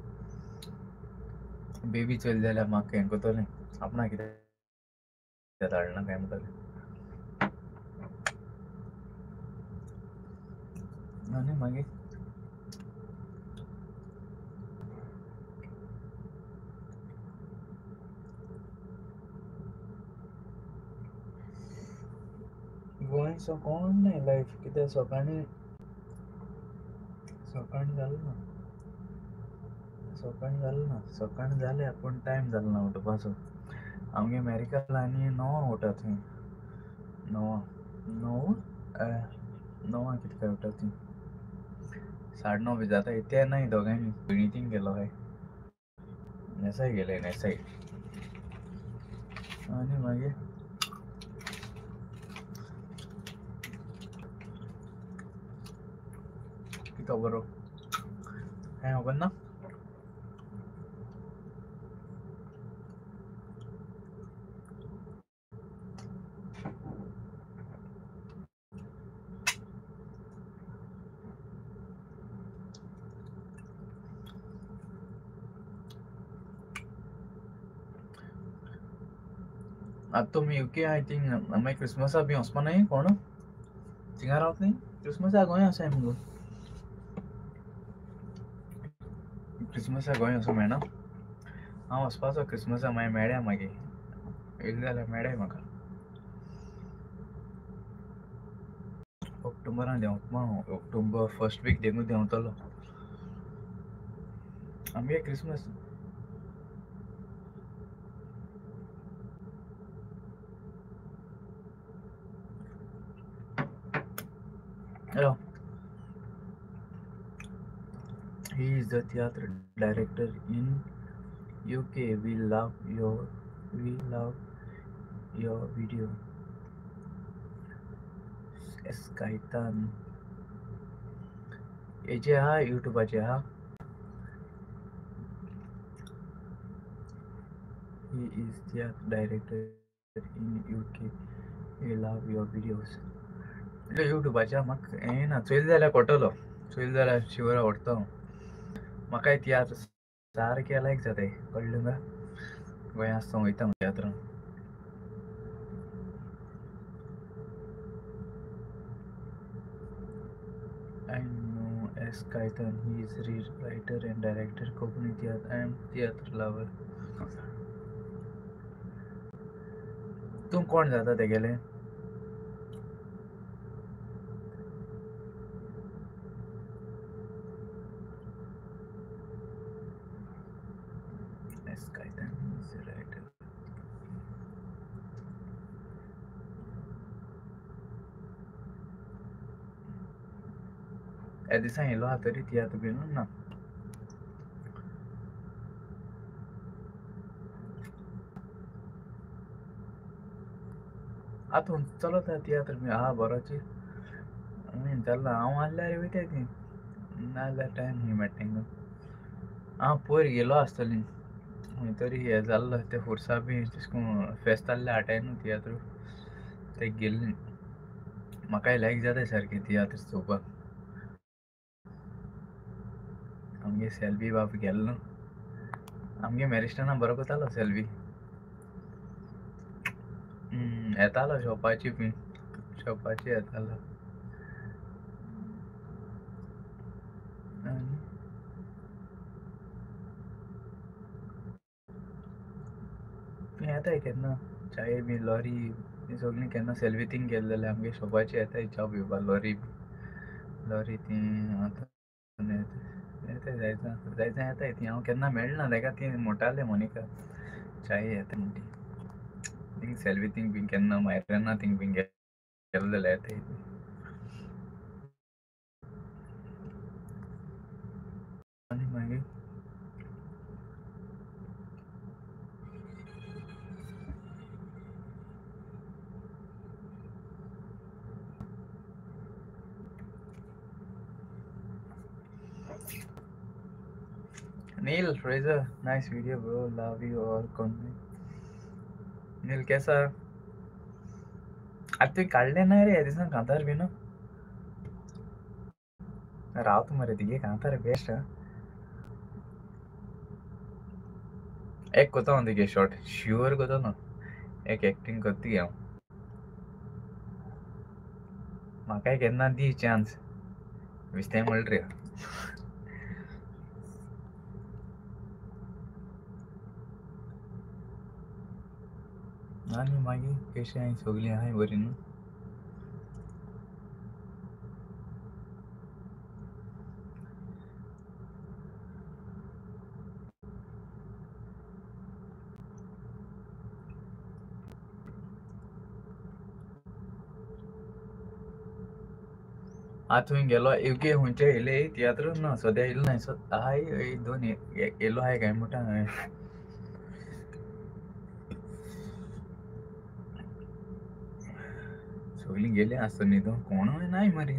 बेबी चल जाल्यार म्हाका हें कोतोलें आपणा कितें धाडना काय म्हणटलें आनी मागीर गोंयचो कोण नाही लायफ कितें सकाळीं सकाळीं जालें पूण टायम जालो ना उठोवपाचो आमगे मेरिकल आनी 9 उठा थंय 9 कितें काय उठा थंय 9:30 बी जाता ते नाही दोगांयनी भयणीतीन गेलो हाय नेसाय गेले नेसाय आनी मागीर कितें बरो कांय खबर ना आतां तुमी यूके आय थिंक मागीर क्रिसमसा बी वचपा न्हय कोण थिंगा रावत न्ही क्रिसमसा गोंय आसाय मुगो क्रिसमसा गोंय वचूं मेळना हांव वचपाचो क्रिसमसा मागीर मेळया मागीर येयलें जाल्यार मेळय म्हाका ऑक्टोबरान देंवतलो हांव ऑक्टोबर फर्स्ट वीक देखून देंवतलो आमगे Christmas Hello. He is the theatre director in UK. We love your video. S. Kaitan. हेजे हा युट्यूबाचे हा He is theatre director in UK. We love your videos. युट्यूबाच्या म्हाका हें ना चोयल जाल्यार कोटलो चोयल जाल्यार शिवर आवडटा म्हाकाय तियात्र सारकें लायक जाताय कळ्ळें तुका गोंया आसता वयता तियात्रां I know S. Kaitan. He is writer and director Konkani theatre. I am theatre lover. तूं कोण जाता तेगेलें S. Kaitan. He is a writer. ह्या दिसा येयलो हा तरी तियात्र बीन ना आतां चलता तियात्र बी आहा बरोची जाल्लो हांव आहल्यार वयताय ती नाजाल्यार टायम खंय मेळटा तांकां हांव पयर गेलो आसतलीं तरी हें जाल्लो ते फुर्सा बी तशें करून फेस्त आहल्यार हाटाय न्हू तियात्र ते गेल्लीं म्हाकाय लायक जाताय सारकें तियात्र चोवपाक आमगे सेल्वी बाब गेल्लो आमगे मेरिस्टना बरो कोतालो सेल्वी येतालो शॉपाची बी शॉपाची येतालो आनी येताय केन्ना चाये बी लॉरी ती सगळीं केन्ना सेल्वी तींग गेले जाल्यार आमगे शॉपाची येताय च्या पिवपा लॉरी ती आतां येताय जायजां येताय ती हांव केन्ना मेळना ताका ती म्हणटाले मोनिका चाये येता म्हूण ती थिंग सेल्वी थिंग बीन केन्ना मायरेना थिंग बीन गेले जाल्यार येताय आनी मागीर Neil Fraser nice video bro love you और कौन नील कैसा आज तू काढले नाही रे दिसन कांतार भी ना राव तुम्हारे दिए कांतार बेस्ट एक कोता होंगे के शॉट श्योर कोता ना एक एक्टिंग करती है म्हाका केन्ना दी चान्स विस्तें म्हणट रे आनी मागीर कशें हाय सगलीं आहाय बरी न्हू थंय गेलो युके खंयचे येयले तियात्र ना सद्या येयलो नाय हाय दोन येयलो हाय काय म्हणटा सगलीं गेले आसत न्ही कोण नाय मरे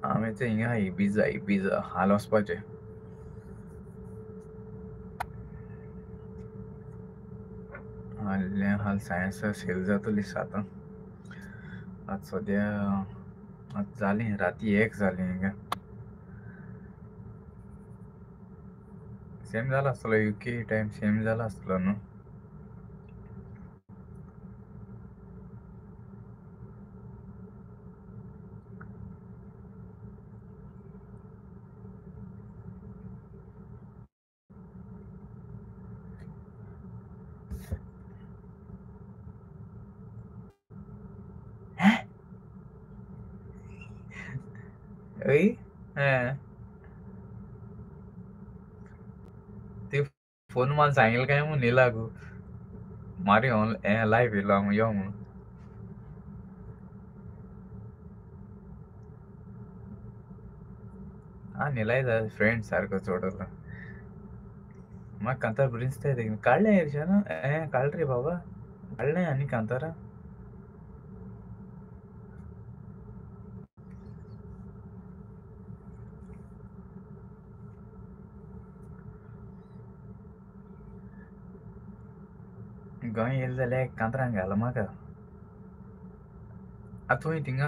हांवें तें हिंगा इबिजा हाल वचपाचें हाल सायन्स सेल जातली सातां आज सद्या आज जालीं राती 1 जालीं हिंगा सेम जाला आसतलो युके टायम सेम जाला आसतलो न्हू अय ते फोन मला सांगेल काय म्हणून न्ही लागू मारी लायव्ह येयलो हांव यो म्हणून न्हिलाय फ्रेंड सारको चोडलो म्हाका कांतार बरी दिसताय ते काडलें हर्षान काड रे बाबा काडलें आनी कांतारा गोंय येयलें जाल्यार कांतरां घाल म्हाका थंय थिंगा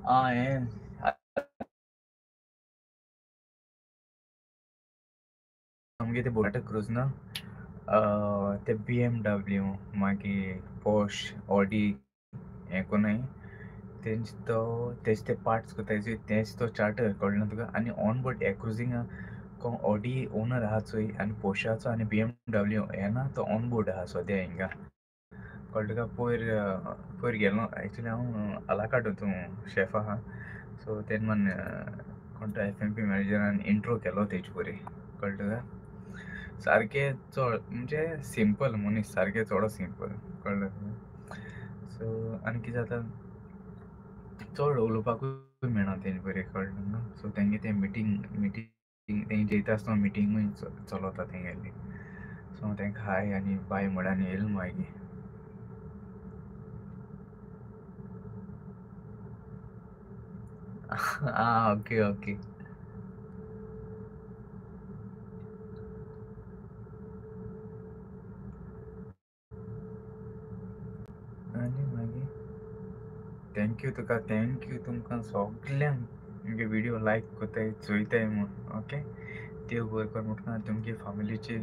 हें आमगे ते बोट क्रूज ना ते BMW मागीर पोश ऑडी हें कोनाय तेच ते पार्ट्स कोताय तेच तो चार्टर कळ्ळें तुका आनी ऑन बोर्ड क्रुजिंगा कोण ऑडी ओनर आहा चोय आनी पोशाचो आनी BMW हे ना तो ऑन बोर्ड आहा सद्या हिंगा कळ्ळें तुका पयर गेलो एक्चुली हांव आलाकाड तूं शेफ आहा सो तेन्ना कोण तो FMP मॅनेजरान इंट्रो केलो तेजे परी कळ्ळें तुका सारकें चड म्हणजे सिंपल मनीस सारकें चड सिंपल कळ्ळें सो आनी कितें जाता चड उलोवपाकूय मेळना तेजे परी कळ्ळें न्हू सो तेंगे तें मिटींग तेंगे जैता आसतना मिटींगूय चलता तेंगेली सो तेंकां हाय आनी बाय म्हण आनी येयलो मागीर ओके ओके आनी मागीर थँक्यू तुका थँक्यू तुमकां सगल्यांक तुमगे विडियो लायक कोताय चोयताय म्हूण ओके देव बरें कर म्हुणटा तुमगे फॅमिलीचे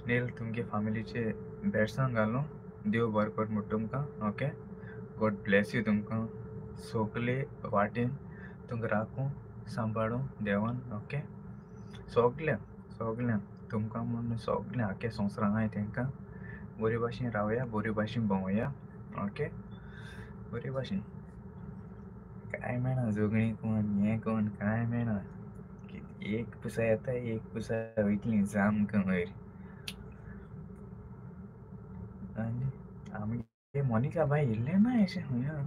नील तुमगे फॅमिलीचे बेडसां घालूं देव बरें कर म्हूण तुमकां ओके गॉड ब्लेस यू तुमकां सगले वाटेन तुमकां राखूं सांबाळूं देवान ओके सगल्यांक तुमकां म्हूण सगल्या आख्या संवसारान आहाय तेंकां बरे भाशेन रावया बरे भाशेन भोंवया ओके बरे भाशेन काय मेळना झगडीं कोण हें कोण काय मेळना एक पुसा येता एक पुसा वयतलीं सामकें वयर आणि आम्ही हे मोनिका बाई इल्ले ना अशे हुया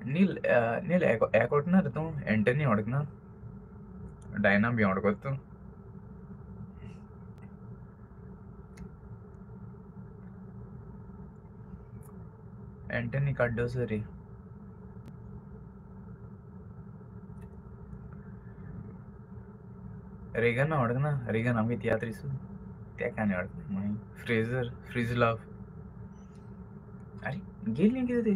नील एक ಹೊಡ್ಕನ तू एंटनी ಹೊಡ್ಕನ डायना भी ಹೊಡ್ಕೊತ್ತು एंटनी काढलो सरी रेगन ಹೊಡ್ಕನ रेगन आम्ही तियात्रीसू त्या काय नाही ಹೊಡ್ಕನ माही फ्रेझर फ्रीज लव अरे गेली किती ते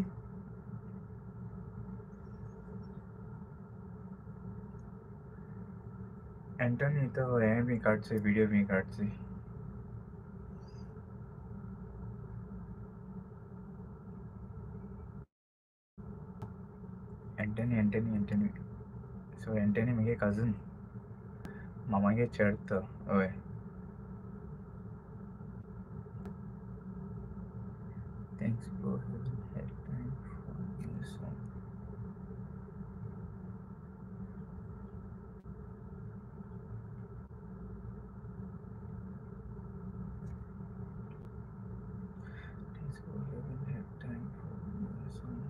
एंटनी तो हे मी काढचे व्हिडिओ मी काढचे एंटनी सो एंटनी मुगे कजन मामागे चढत होय thanks for had time for song thanks for having had time for song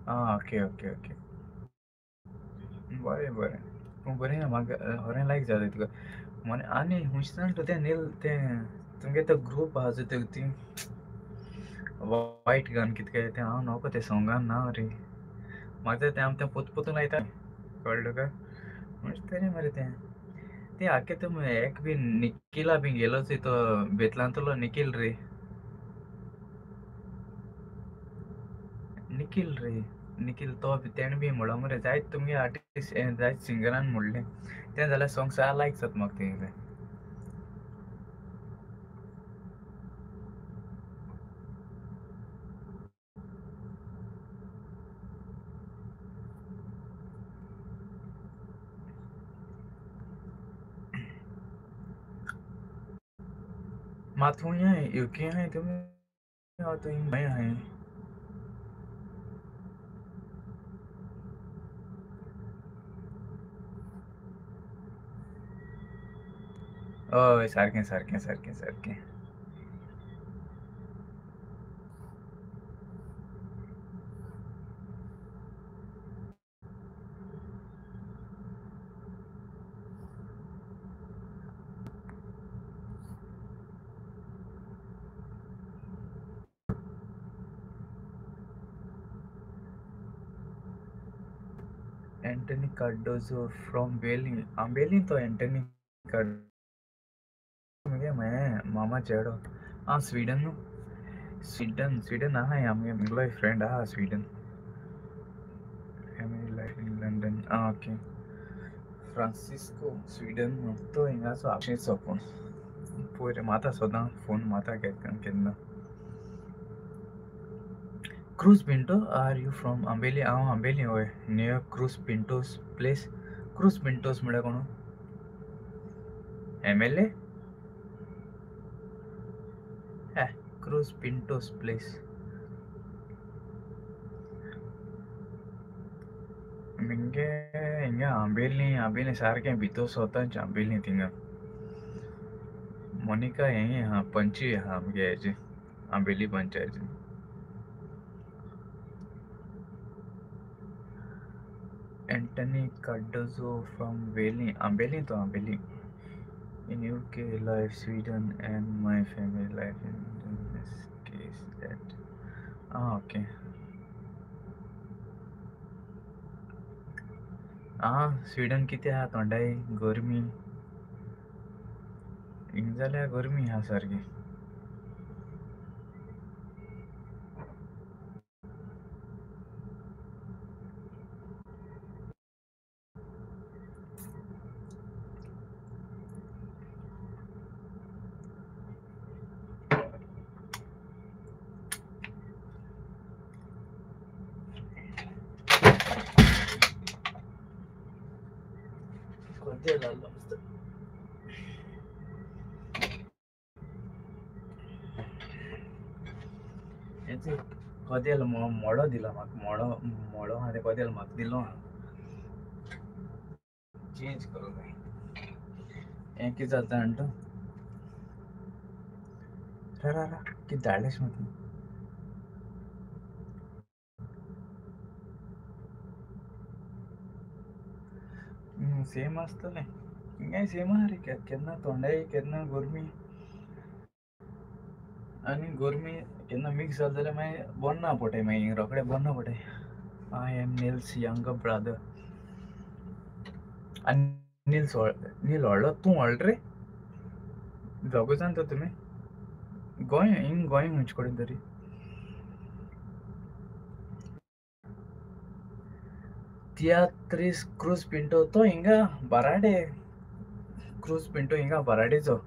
okay okay okay बरें बरें पूण बरें म्हाका होरें लायक जालें तुका म्हण आनी हुंयसान तो तें नील तें तुमगे तो ग्रूप आहा चोय ती वायट गन कितें काय तें हांव नको तें सॉंगान ना रे म्हाका तें आम तें पोतून लायता कळ्ळें तुका म्हणजे तरी मरे तें तें आख्खे तुम एक बी निखिला बी गेलो चोय तो बेतलांतलो निखिल रे निखिल तो तेणें बी म्हणलो मरे जायत तुमगे आर्टिस्ट जायत सिंगरान म्हणलें तें जाल्यार सॉंग्स लायक जाता म्हाका तेंगेले मात हुंय यूके हाय तुमी हांव तुंय खंय हाय हय सारकें सारकें सारकें सारकें एंटनी कार्डोजो फ्रॉम बेली तो एंटनी कार्डो मुगे मामा चेडो स्वीडन न्हू स्वीडन आहाय आमगे मुगलोय फ्रेंड आहा Sweden family life in London okay Francisco Sweden तो हिंगाचो आपणेचो पूण पयर माता सोदां फोन माता केन्ना Cruz Pinto are you from Ambeli हांव आंबेली हय नियर क्रूज पिंटोस प्लेस क्रूज पिंटोस म्हळ्यार कोण MLA क्रूज पिंटोस प्लेस मिंगे हिंगा आंबेली सारकें भितर सोतांच आंबेली थिंगा मोनिका हे आहा पंची आहा आमगे हेजे Ambelim panchayat Antony Cardozo from Ambelim तो Ambelim in UK life Sweden and my family life in this case that okay Sweden किती आहा थंडाई गरमी हिंग जाल्यार गरमी आहा सारकी हेचे कदेल मोडो दिला म्हाका मोडो हा ते कदेल म्हाका दिलो हा चेंज करूं जाय हें कितें जाता जाणा तूं रा कितें धाडलेश म्हाका सेम आसतलें हिंगाय सेम आहा रे केन्ना थोंडाय केन्ना गरमी आनी गरमी केन्ना मिक्स जाल जाल्यार मागीर बरें ना पडटाय मागीर रोखडें बरें ना पडटाय I am Niels younger brother आनी नील व्हडलो तूं व्हडलो रे दोगूय जाण तर तुमी गोंय हिंग गोंय खंयचे कडेन तरी तियात्रीस क्रूज पिंटो तो हिंगा बराडे क्रूज पिंटो हिंगा बराडेचो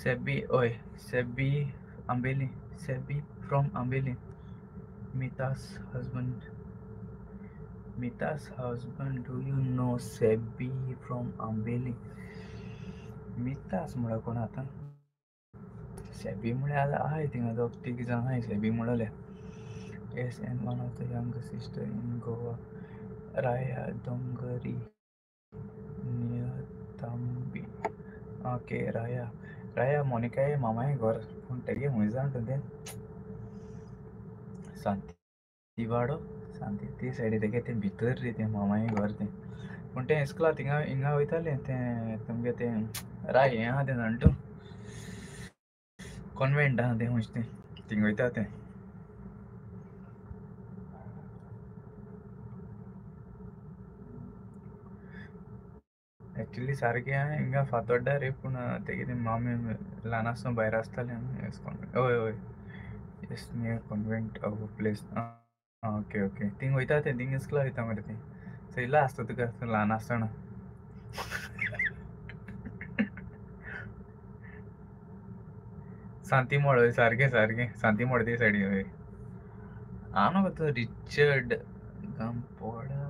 सेबी ओय सेबी आंबेली सेबी फ्रॉम आंबेली मिता's husband do you know Sebi from Ambeli मिता's म्हळ्यार कोण आतां सेबी म्हळ्यार आहाय थिंगा दोग तीग जाण आहाय सेबी म्हणले yes and one of the younger sister in Goa Raya Dongri near तांबी okay राया मोनिका मामाय घर पूण तेगे खंय जाण तें सांती ते सायडी तेगे तें भितर रे तें मामाय घर तें पूण तें इस्कला हिंगा वयतालें तें तुमगे तें राय हें आहा तें जाणा तूं कॉन्वेंट आहा तें खंयचें तें थिंग वयता तें एक्चुली सारकें हांवें हिंगा फातोड्डा रे पूण तेगे तें मामी ल्हान आसतना भायर आसतालें हय yes near convent of place okay thing वयता तें थिंग इस्कला वयता मरे तें चयला आसता तुका ल्हान आसतना सांतीमोळ हय सारकें सांतीमोळ ते सायडीन हय हांव नगो तो रिचर्ड गांपोडा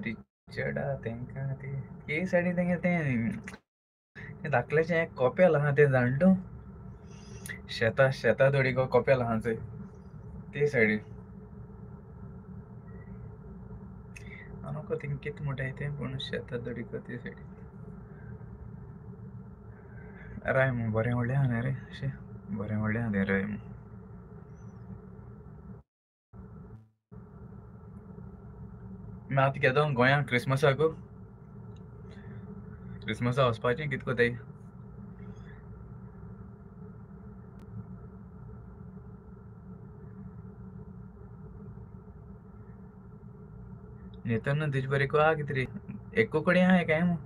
रिचर्डा तेंकां ते सायडीन तेंगे तें धाकलेशें एक कोपेल आहा तें जाणा तूं शेता थोडी गो कोपेल आहा चोय ते सायडीन हांव नोको थिंग कितें म्हुटाय तें पूण शेता थोडी गो ते सायडीन राय बरें व्हडलें आहा न्ही रे अशें बरें व्हडलें आहा तें राय मागीर आतां केदो गोंयां क्रिस्मसाक वचपाचें कितें कोताय नेतन तुजे बरें आहा कितें रे एक्को कडेन आहाय काय मग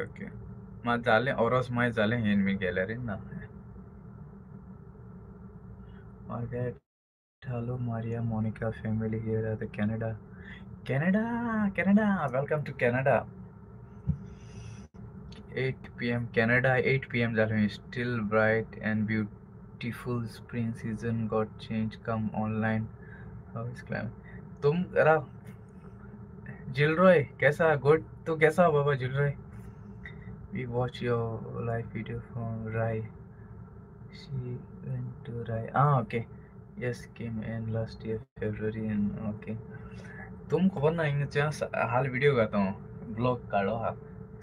ओके मात जालें ओरोस मागीर जालें हें बी गेल्यार ना Margaret, hello Maria, Monica, family here at the Canada. Canada, welcome to Canada. 8 p.m. Canada, 8 p.m. Jalmi, still bright and beautiful. Spring season got changed. Come online. How is climate? तुम रा जिलरॉय कैसा good तू कैसा हो बाबा जिलरॉय we watch your live video from Rai. She went to Rai. Okay. Yes, came in last year February and okay. तुम खबर ना हिंगा हाल वीडियो गाता हूँ ब्लॉग काढो हा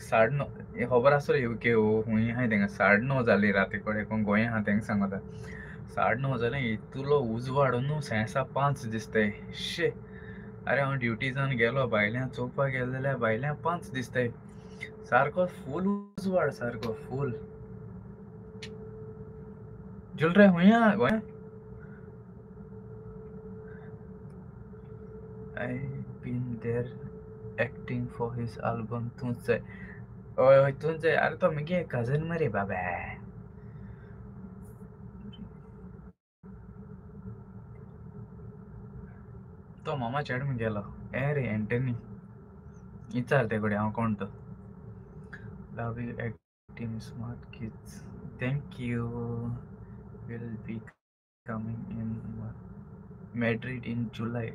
9:30 खबर आसतली यूके हुंय हाय तेंगा 9:30 जाली राती कडेन कोण गोंया आहा तेंका सांगता 9:30 जालें इतुलो उजवाड न्हू 5:30 दिसताय शे अरे हांव ड्युटीजान गेलो भायल्यान चोवपाक गेलो जाल्यार भायल्यान 5 दिसताय सारको फूल उजवाड सारको फूल जुलरे हुंय आहा गोंया I've been there acting for his album Tunse. हय तुमचे अरे तो मगे कजन मरे बाबा. तो मामा चेड म्हण गेलो ए रे एंटनी विचार ते कडेन हांव कोण तो. Love you acting smart kids thank you will be coming in Madrid in July.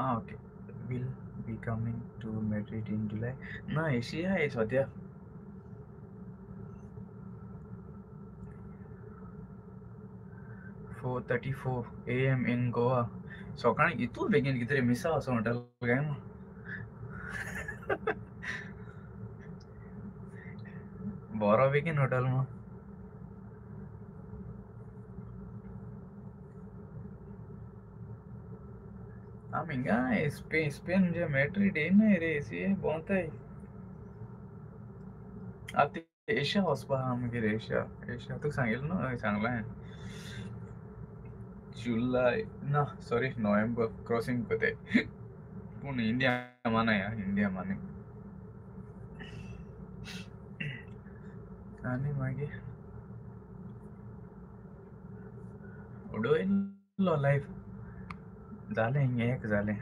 Ah, okay. Will be coming to Madrid in July. ना एशिया आहे सध्या. 4:34 AM in Goa. सकाळी इतून बेगीन कितें मिसा असो हॉटेल काय मग. बरो बेगीन हॉटेल मग. आम्ही काय स्पेन म्हणजे मॅड्रिड आहे नाही रे एशिया बोंताय. आता एशिया वचपा आहा मागीर एशिया तुका सांगिल्लें न्हू हय सांगलां जुलय ना सॉरी नोव्हेंबर क्रॉसिंग कोताय पूण इंडिया मानाय इंडिया मानाय आनी मागीर उडयलो लायफ जालें हिंगा एक जालें.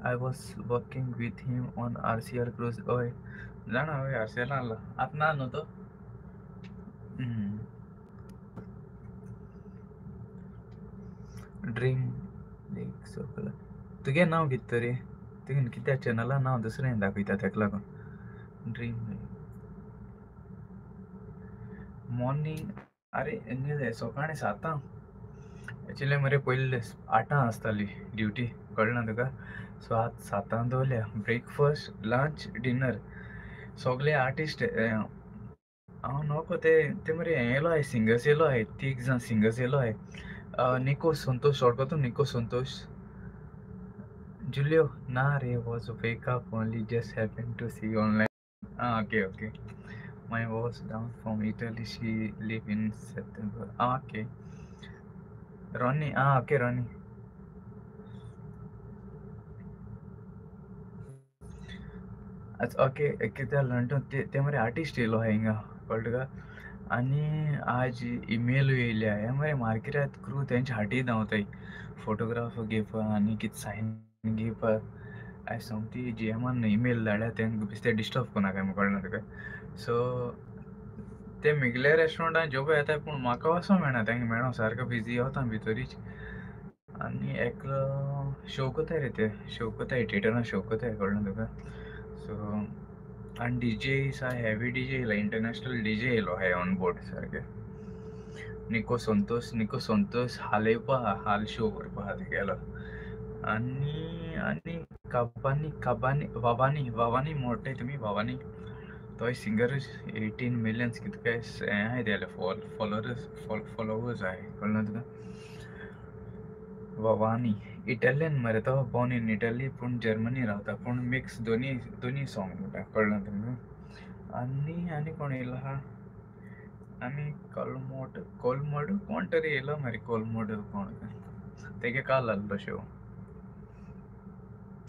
I was working with him on RCL cruise. हय जाणा हय RCL आसलो आतां ना न्हू तो. ड्रीम लेक सर्कल तुगे नांव कितें तरी तुगेन कित्या चॅनला नांव दुसरें दाखयता तेका लागून ड्रीम मॉर्निंग अरे सकाळीं 7 एक्चुली मरे पयलीं 8 आसताली ड्युटी कळ्ळें ना तुका. सो आतां 7 दवरल्या ब्रेकफास्ट लंच डिनर सगळे आर्टिस्ट हांव नको ते मरे हें येयलो आहाय सिंगर्स येयलो आहाय 3 जाण सिंगर्स येयलो आहाय. निको संतोष शॉर्ट निको संतोष जुलियो ना रे was wake up only just happened to see online. Okay my was down from Italy. She live in September. Okay. Ronnie. Okay, Ronnie. अच्छा ओके कित्या लंडन ते मरे आर्टिस्ट येयलो आहाय हिंगा कळ्ळें तुका. आनी आज ईमेल येयल्या हे मरे मार्केटांत क्रू तेंचे हाटी धांवताय फोटोग्राफ घेवपा आनी कितें सायन घेवपा. आयज सोमती GMान ईमेल धाडल्या तेंका बेश्टे डिस्टर्ब कोनाका म्हूण कळ्ळें तुका. सो ते मिगल्या रेस्टॉरंटान जेवपा येताय पूण म्हाका वचोंक मेळना तेंका मेळों सारको बिजी वता भितोरीच. आनी एकलो शो कोताय रे ते शो कोताय थिएटरान शो कोताय कळ्ळें तुका. सो आनी डीजे आसा हेवी डीजे येयला इंटरनॅशनल डीजे येयलो आहाय ऑन बोर्ड सारके. निको संतोष हाल येवपा हाल शो करपा आहा तेगेलो. आनी वावानी मोडटाय तुमी वावानी तोय सिंगरूच 18 मिलियन्स कितें काय हें आहाय तेले फॉलोवर्स आहाय कळ्ळें तुका. वावानी इटालियन मरे तो बॉर्न इन इटली पूण जर्मनी रावता पूण मिक्स दोनी सॉंग म्हणटा कळ्ळें तुमकां. आनी कोण येयलो आहा आनी कोलमोड कोण तरी येयलो मरे कोलमोड कोण तेगे काल आहलो शो.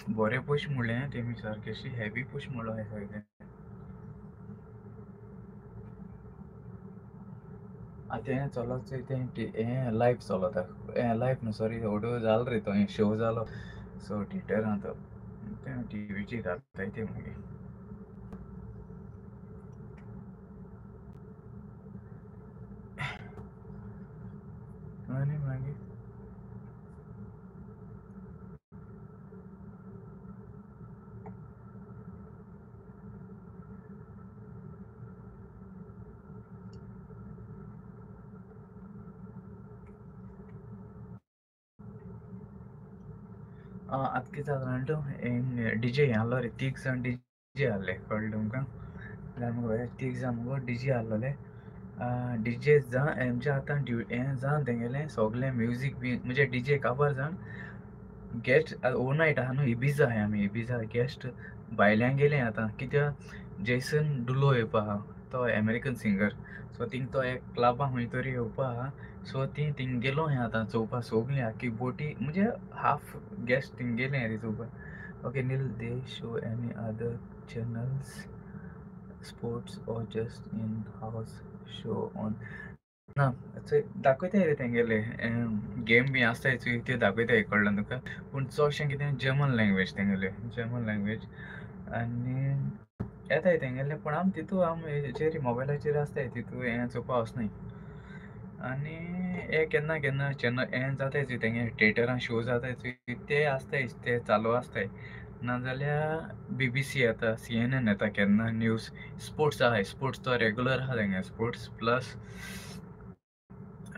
बरें पुश म्हणलें तेमी सारकेशी हेवी पुश म्हणलो आहाय सारकें. आतां हें चलोत हें लायव्ह चलोता हें लायव्ह न्हू सॉरी ऑडियो जालो रे तो शो जालो. सो थिएटरान तो टीव्हीचेर घालताय ते मागीर. आनी मागीर आतां कितें जालें जाणा डीजे आहलो रे 3 जाण डीजे आहले कळ्ळें तुमकां. जाल्यार मुगो 3 जाण मुगो डीजे आहलोले. डीजे जावन म्हणजे आतां हें जावन तेंगेलें सोगलें म्युजीक बी म्हणजे डीजे काबार जावन गेस्ट ओवरनायट आहा न्हू इबिजा आहाय आमी इबिजा गेस्ट भायल्यान गेले आतां कित्या जेसन डुलो येवपा आहा तो अमेरिकन सिंगर. सो थिंग तो एक क्लबा खंय तरी येवपा आहा. सो ती थिंग गेलो हांवें आतां चोवपा सोगलीं आख्खी बोटी म्हणजे हाफ गेस्ट थिंग गेले रे चोवपा. Okay Neel they show any other channels, sports or just in-house show on. ना ते दाखयताय रे तेंगेले गेम बी आसताय ते दाखयताय कळ्ळें तुका पूण चडशें कितें जर्मन लँग्वेज तेंगेले जर्मन लँग्वेज आनी येताय तेंगेले पूण आम तितू आम हेचेर मोबायलाचेर आसताय तितू हें चोवपा वचनाय आनी हे केन्ना केन्ना चॅनल हें जाताय चोय तेंगे थिएटरान शो जाताय चोय ते आसताय ते चालू आसताय नाजाल्यार BBC येता CNN येता केन्ना न्यूज स्पोर्ट्स आहाय स्पोर्ट्स तो रेगुलर आहा तेंगे स्पोर्ट्स प्लस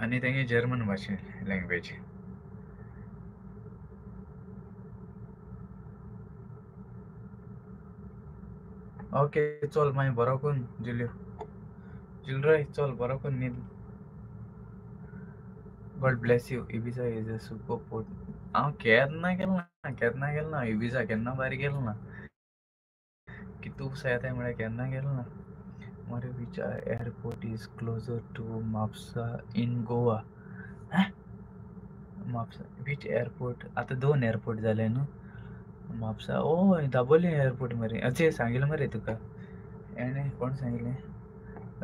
आनी तेंगे जर्मन भाशे लँग्वेज ओके चल मागीर बरो करून जुल्यो जुल चल बरो करून न्हीद God bless you Ibiza is a super port हांव केन्ना गेलो ना इबिजा केन्ना भायर गेलो ना कितू येताय म्हळ्यार केन्ना गेलो ना मारे which airport is closer to Mapusa in Goa Mapusa बीच एअरपोर्ट आतां 2 एअरपोर्ट जाले न्हू म्हापसा ओ दाबोलीम एअरपोर्ट मरे अचे सांगिल्लें मरे तुका एणे कोण सांगिल्लें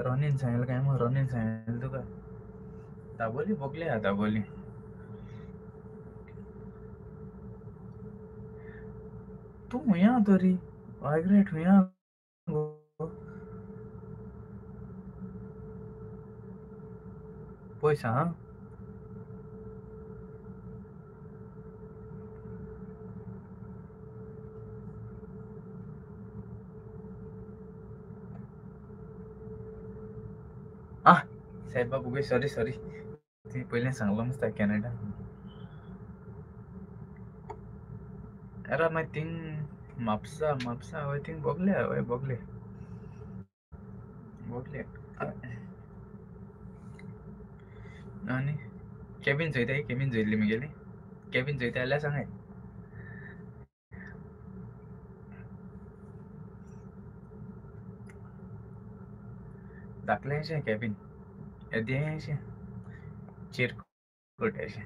रोनीन सांगिल्लें काय मग रोनीन सांगिल्लें तुका दाबोली बोगले दाबोली तूं खूंय आहा तरी वायग्रेट खूंय आहा गो पयस आहा आह सायब बाबू सॉरी ती पयलें सांगलो मस्ता कॅनडा अरे मागीर थिंग म्हापसा हय थिंग बोगले आनी कॅबीन चोयतली मुगेली कॅबीन चोयता जाल्यार सांगाय धाकलें अशें कॅबीन येदें अशें चिरकोट अशें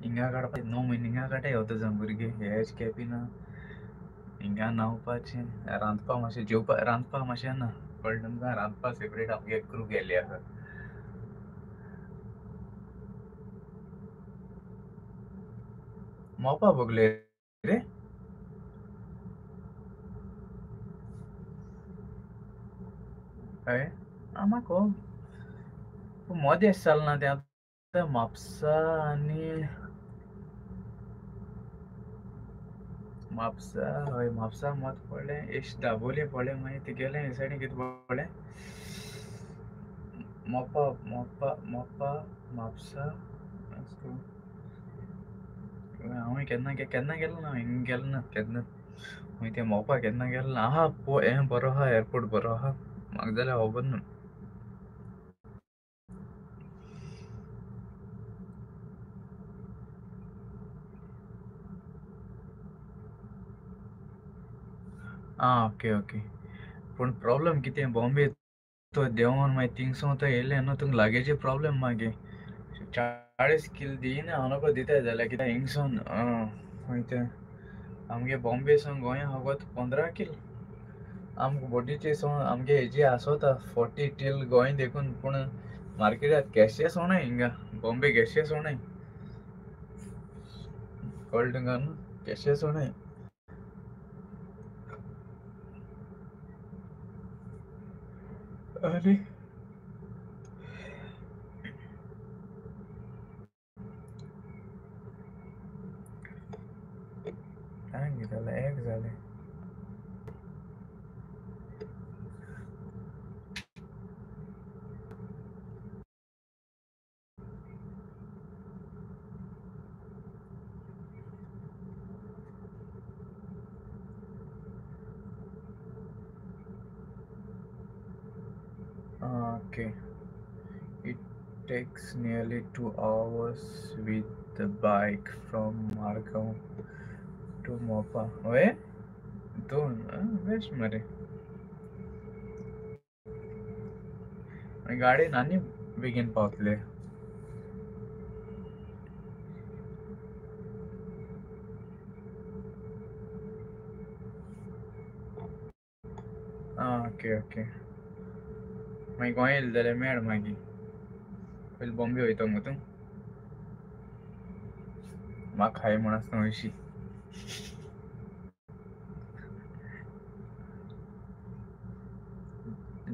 हिंगा काडपाचें 9 म्हयने हिंगा काटाय तुजा भुरगे हेज कॅबिना हिंगा न्हांवपाचें रांदपा मातशें जेवपा रांदपा मातशें ना कळ्ळें तुमकां रांदपा सेपरेट आमगे क्रू गेल्ले आसा मोपा बोगले रे हय म्हाका मोदें चलना तें आतां म्हापसा आनी म्हापसा मात पडलें इश्ट दाबोली पडलें मागीर तुगेलें हे सायडीन कितें पडलें मोपा म्हापसा हांव केन्ना गेलो ना हिंग गेलो ना केन्ना मागीर तें मोपा केन्ना गेलो ना आहा हें बरो आहा एअरपोर्ट बरो आहा म्हाका जाल्यार खबर ना आं ओके पूण प्रॉब्लम कितें बॉम्बे तो देंवोन मागीर थिंगसोन तो येयलें न्हू तुका लागेजी प्रॉब्लम मागीर 40 किल दिना हांव नोको दिताय जाल्यार कित्याक हिंगसोन खंय तें आमगे बॉम्बे सोन गोंया होगोत 15 किल आमकां बोटीचे सोन आमगे हेजी आसोता 40 टील गोंय देखून पूण मार्केटांत कॅशे सोणाय हिंगा बॉम्बे कॅशे सोणाय कळ्ळें तुका न्हू कॅशे सोणाय आनी टायम कितें जाला 1 जालें okay It takes nearly 2 hours with the bike from Margao to Mopa. Oye? दोन बेस्ट मरे गाडयेन आनी बेगीन पावतले ओके ओके मागीर गोंय येयलें जाल्यार मेळ मागीर पयलीं बॉम्बे वयतो मुगो तूं म्हाका हाय म्हण आसता अयशी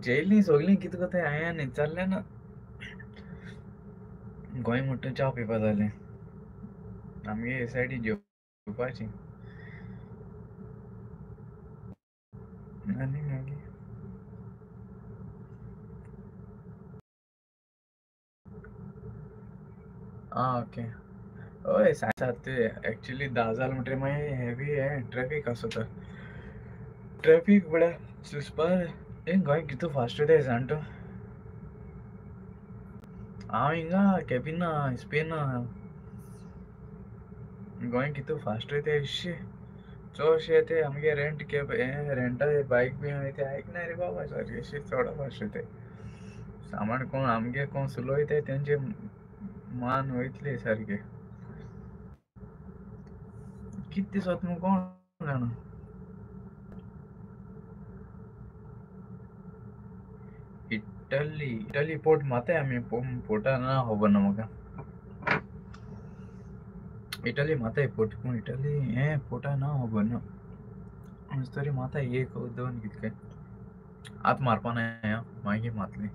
जेयलीं सगलीं कितें कोताय हांवें आनी जाल्लें ना गोंय म्हणटा च्या पिवपा जालें आमगे हे सायडीन जेवपाचें आनी मागीर आं ओके हय सांगता ते एक्चुली 10 जाल म्हणटरी मागीर हेवी हे ट्रॅफीक आसोता ट्रॅफीक म्हळ्यार सुसपा हे गोंय कितू फास्ट वयताय जाण तूं हांव हिंगा केपिना स्पेन गोंय कितू फास्ट वयताय शी चडशे ते आमगे रेंट कॅब हे रेंटा बायक बी वयताय आयकनाय रे बाबा सारके शी चोडा फास्ट वयताय सामान कोण आमगे कोण सुलो वयताय तेंचे मान वयतले सारके कित दिसोत मुगो कोण जाणा इटली पोर्ट माताय आमी पोर्टा ना खबर ना म्हाका इटली माताय पोर्ट पूण इटली हे पोर्टा ना खबर ना तरी माताय एक दोन कितके आत मारपा नाय मागीर मातली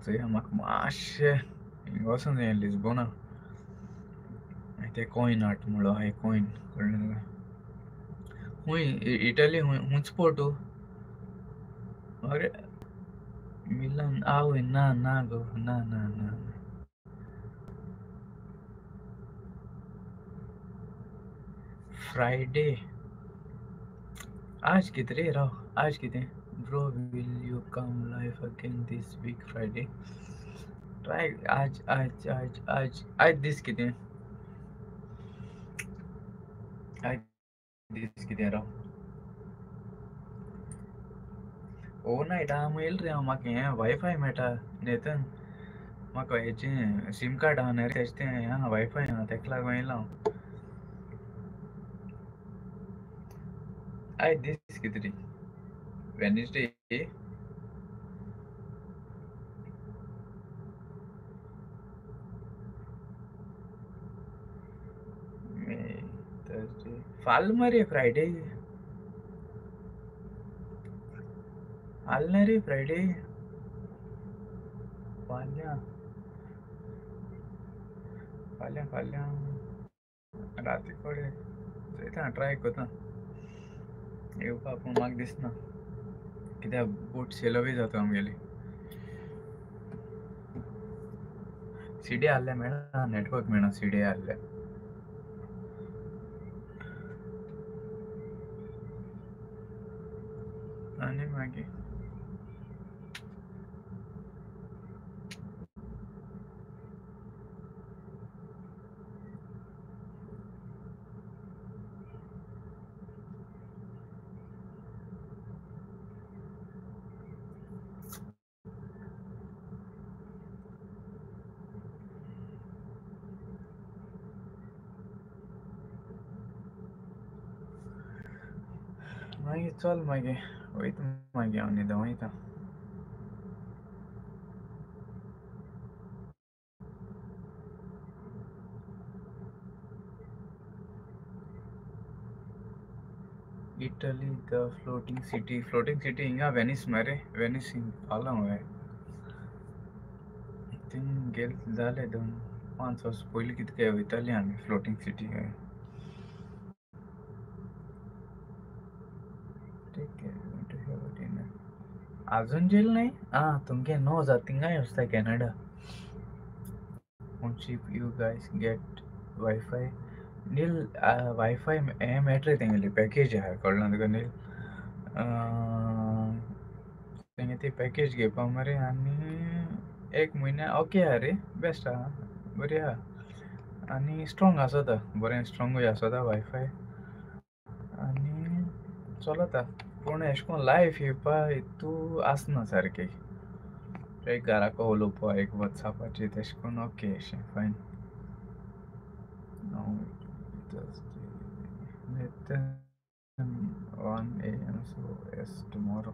चोया म्हाका मातशें हिंगा वोसोन जाय लिस्बोना ते कॉयन आर्ट म्हणलो हाय कॉयन कळ्ळें तुका खूंय इटली हुंच पोर्टू अरे मिलान आवय ना ना गो ना ना ना फ्रायडे आज कितें रे राव आज कितें bro will you come live again this week Friday try आज दीस कितें आज दीस कितें राव ओवरनायट हांव येयला रे म्हाका हें वायफाय मेळटा नेतन म्हाका हेचें सीम कार्ड आहा न्ही रे तेजें तें हांगा वायफाय आहा तेका लागून येयला हांव आयज दीस कितें रे वेनसडे मे थर्सडे फाल्यां मरे फ्रायडे फाल्यां रे फ्रायडे फाल्यां फाल्यां फाल्यां राती कडेन चोयता ट्राय कोता येवपा पूण म्हाका दिसना कित्याक बोट सेलो बी जाता आमगेली सीडी आहल्यार मेळना नेटवर्क मेळना सीडी आहल्यार आनी मागीर मागीर चल मागीर वयता मागीर हांव न्हिदों वयता इटली द फ्लोटिंग सिटी हिंगा वेनीस मरे वेनीस फाल्यां हय थिंग गेल जाले 2-5 वर्स पयलीं कितके वयतालीं आमी फ्लोटिंग सिटी हय अजून जेल नाही तुमगे 9,000 थिंगाय वसता Canada ship you guys get WiFi Neil WiFi हे मेळटा रे तेंगेली पॅकेज आहा कळ्ळें तुका नील तेंगे ती पॅकेज घेवपा मरे आनी 1 म्हयन्या ओके आहा रे बेस्ट आहा बरी आहा आनी स्ट्रॉंग आसोता बरें स्ट्रॉंगूय आसोता वायफाय आनी चलता पूण एशें कोन्न लायव्ह येवपा हितू आसना सारकी एक घराको उलोवपा एक वॉट्सॅपाचेर तेशें कोन्न ओके अशें fine 1 AM so yes tomorrow.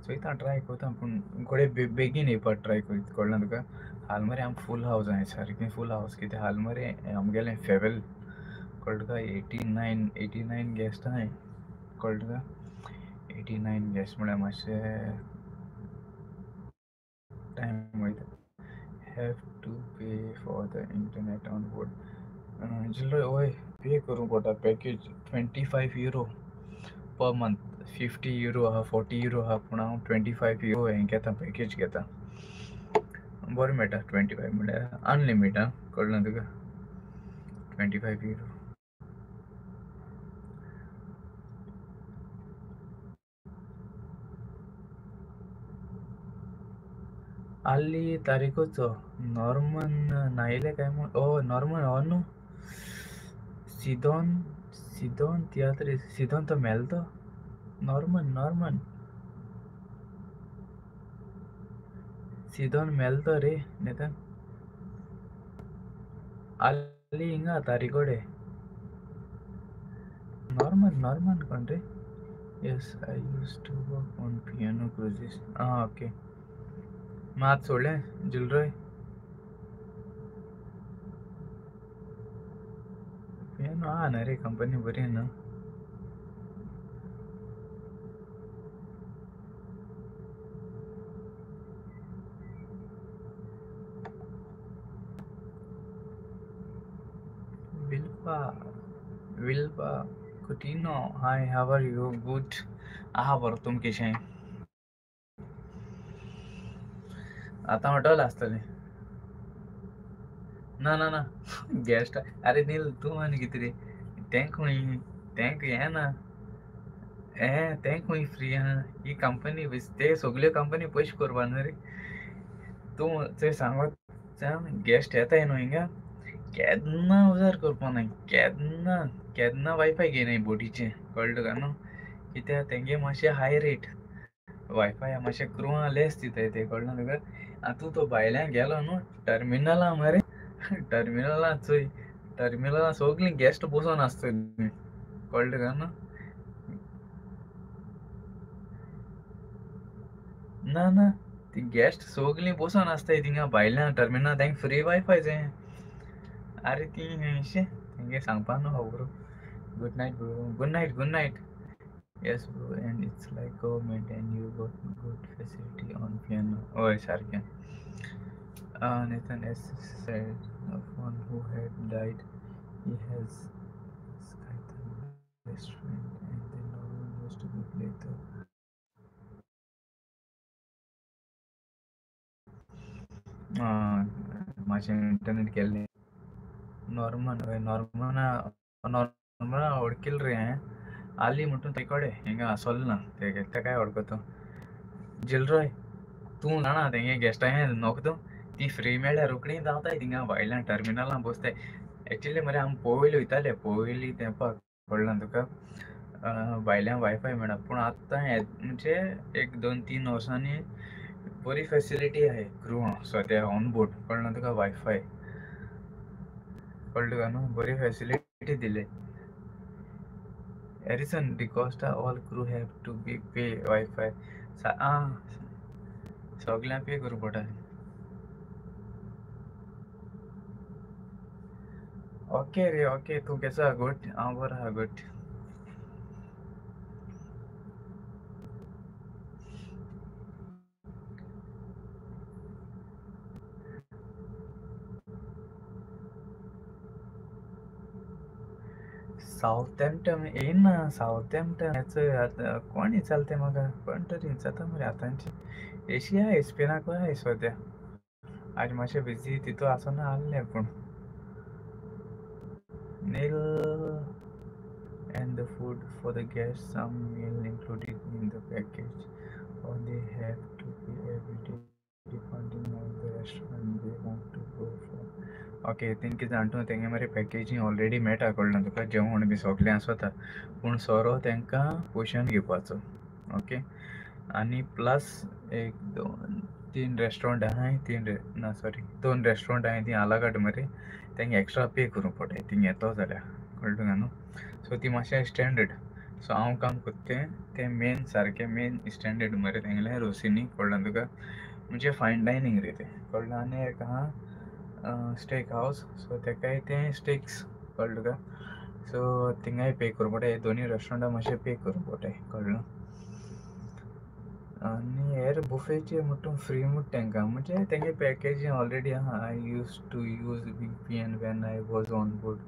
So इतना ट्राय करता पूण गोडे बेगीन येवपाक ट्राय करीत कळ्ळें तुका. हालमरे आम फूल हावस आहाय सारकें फूल हावस कित्याक हालमरे आमगेलें फेवेल कळ्ळें तुका 89 गेस्ट आहाय कळ्ळें तुका 89 गेस्ट म्हळ्यार मातशें टायम वयता. Have to pay for the internet on board. चिल्ड्रे हय पे करूंक पडटा पॅकेज €25 पर मंथ. €50 आहा €40 आहा पूण हांव €25 हें घेता पॅकेज घेता. बरें मेळटा 25 म्हळ्यार अनलिमीट आं कळ्ळें तुका €25. आल्ली तारीखचो नॉर्मन नायले काय म्हूण नॉर्मन हो न्हू सिदोन तियात्र सिदोन तो मेलतो नॉर्मन सिदोन मेलतो रे नेता आल्ली हिंगा तारीकोडे नॉर्मन कोण रे yes I use to work on piano cruises okay मात सोडलें जिल्रोय पियानो आहा ना रे कंपनी बरी ना विल्पा कुटिनो हाय हाव आर यू गुड आहा बरो तुम केशें आतां हॉटेल आसतलें ना गेस्ट अरे नील तूं आनी कितें रे तेंक हें ना तें खंय फ्री आहा ही कंपनी ते सगल्यो कंपनी पयशे करपा न्हू रे तूं थंय सांगोत गेस्ट येताय न्हू हिंगा केन्ना उजार करपा नाय केन्ना वायफाय घेयनाय बोटीचें कळ्ळें तुका न्हू कित्याक तेंगे मातशें हाय रेट वायफाय मातशें क्रुआ लेस दिताय ते कळ्ळें तुका आतां तो भायल्यान गेलो न्हू टर्मिनला मरे टर्मिनलां चोय टर्मिनलां सगलीं गेस्ट बसोन आसतलीं कळ्ळें तुका न्हू ना ती गेस्ट सगलीं बसोन आसताय थिंगा भायल्यान टर्मिनल तेंक फ्री वायफाय जाय अरे ती शे तेंगे सांगपा न्हू खबर good night yes bro and it's like government and you got good facility on piano हय सारकें Nathan S said of one who had died he has Skythan restaurant and then no one used to be later मातशें internet केल्लें Norman वडकील रे हांवें आली म्हणून ते कडेन हिंगा आसोल ना ते काय वडकोतो जिल्रोय तूं जाणा तेंगे गेस्टां हें नोकतो ती फ्री मेळ्ळ्यार रोखडीं धांवताय थिंगा भायल्यान टर्मिनलां बसताय एक्चुली मरे आमी पयलीं वयताले पयलीं तेंपाक कळ्ळें तुका भायल्यान वायफाय मेळना पूण आतां म्हणजे 1-2-3 वर्सांनी बरी फेसिलिटी आहाय क्रू सद्या ऑन बोर्ड कळ्ळें तुका वायफाय कळ्ळें तुका न्हू बरी फेसिलिटी दिले Harrison, the Costa all crew have to be pay Wi-Fi. सगळ्यांक पे करूं पडटा ओके रे ओके तूं केसो आहा गुड हांव बरो आहा गुड सावथॅम्प्टन येयना सावथॅम्प्टन हेचं कोण चलते म्हाका कोण तरी जाता मरे आतांची एशिया आहाय स्पेनाक आहाय सद्या आज मातशें बिजी तितू आसोना आहलें पूण नील and the food for the guests some meal included in the package or they have to pay every day depending on the restaurant they want to go for okay तेंके जाणटो तेंगे मरे पॅकेजींग ऑलरेडी मेळटा कळ्ळें तुका जेवण B सगलें आसता पूण सोरो तेंकां पयशान घेवपाचो ओके आनी प्लस 1-2-3 रेस्टॉरंट आहाय 2 रेस्टॉरंट आहाय ती आलाकाट मरे तेंक एक्स्ट्रा पे करूंक पडटा थिंग येतो जाल्यार कळ्ळें तुका न्हू सो ती मातशें स्टँडर्ड सो हांव काम करतें ते मेन सारकें मेन स्टँडर्ड मरे तेंगेलें रोसिनी कळ्ळां तुका म्हणजे फायन डायनींग रे तें कळ्ळां आनी एक आहा स्टेक हावस सो तेकाय तें स्टेक्स कळ्ळें तुका सो थिंगाय पे करूं पडटा दोनी रेस्टॉरंटा मातशें पे करूं पडटाय कळ्ळें आनी हेर बुफेचेर म्हुटूं फ्री म्हुट तेंकां म्हणजे तेंगे पॅकेजींग ऑलरेडी आहा I use to use VPN when I was on board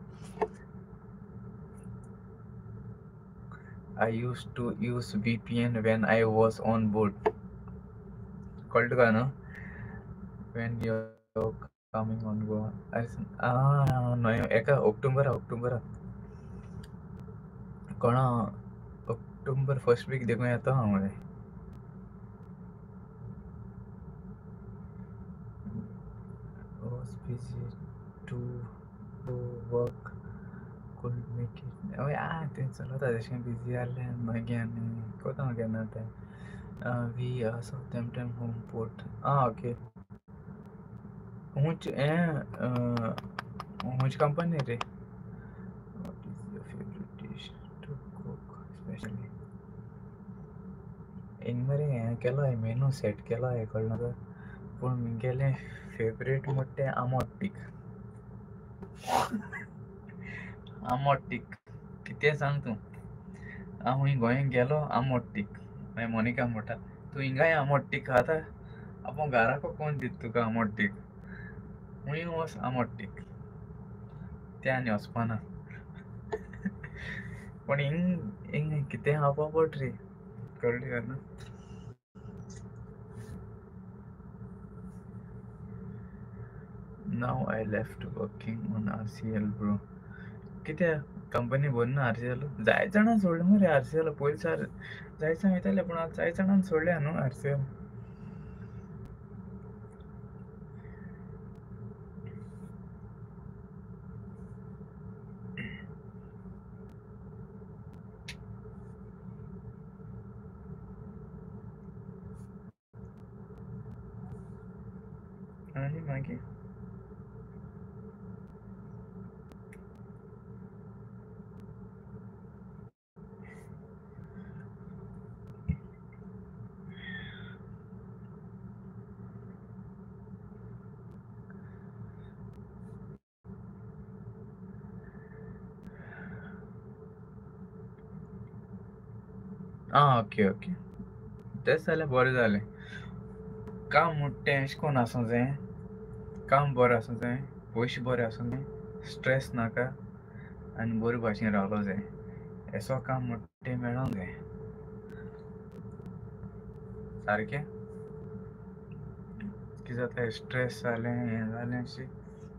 I used to use VPN when I was on board. कळ्ळें तुका न्हू when you're coming on board न्हय एका ऑक्टोबरा कोणा ऑक्टोबर फर्स्ट वीक देखून येता हांव मरे was busy to work could make it तें चलता तशें बिजी जाल्लें मागीर आनी कोता केन्ना तें we Southampton home port okay हुंच हुंच कंपनी रे What is your favorite dish to cook especially हिंग मरे हें केलाय मेनू सेट केलाय कळ्ळें तुका पूण म्हगेलें फेवरेट म्हणटा तें आमोट तीख आमोट तीख कितें सांग तूं हांव हुंय गोंयांत गेलो आमोट तीख मागीर मोनिका म्हणटा तूं हिंगाय आमोट तीख खाता आपूण घाराको कोण दिता तुका आमोट तीख हुंय वच आमोट तीख तें आनी वचपाना पूण हिंग कितें खावपा पड रे कळ्ळें तुका न्हू नाव I left working on RCL bro कित्या कंपनी बरी ना RCL जाय जाणां सोडलें मरे RCL पयलीं जायचं वयताले पूण आतां जाय जाणांनी सोडल्या न्हू RCL आनी मागीर ओके तेंच जाल्यार बरें जालें काम म्हणटा तें अशें कोन्न आसूं जाय काम बरें आसूं जाय पयशे बरे आसूं जाय स्ट्रेस नाका आनी बरे भाशेन रावलो जाय एसो काम म्हणटा तें मेळोंक जाय सारकें कितें जाता स्ट्रेस जालें हें जालें अशें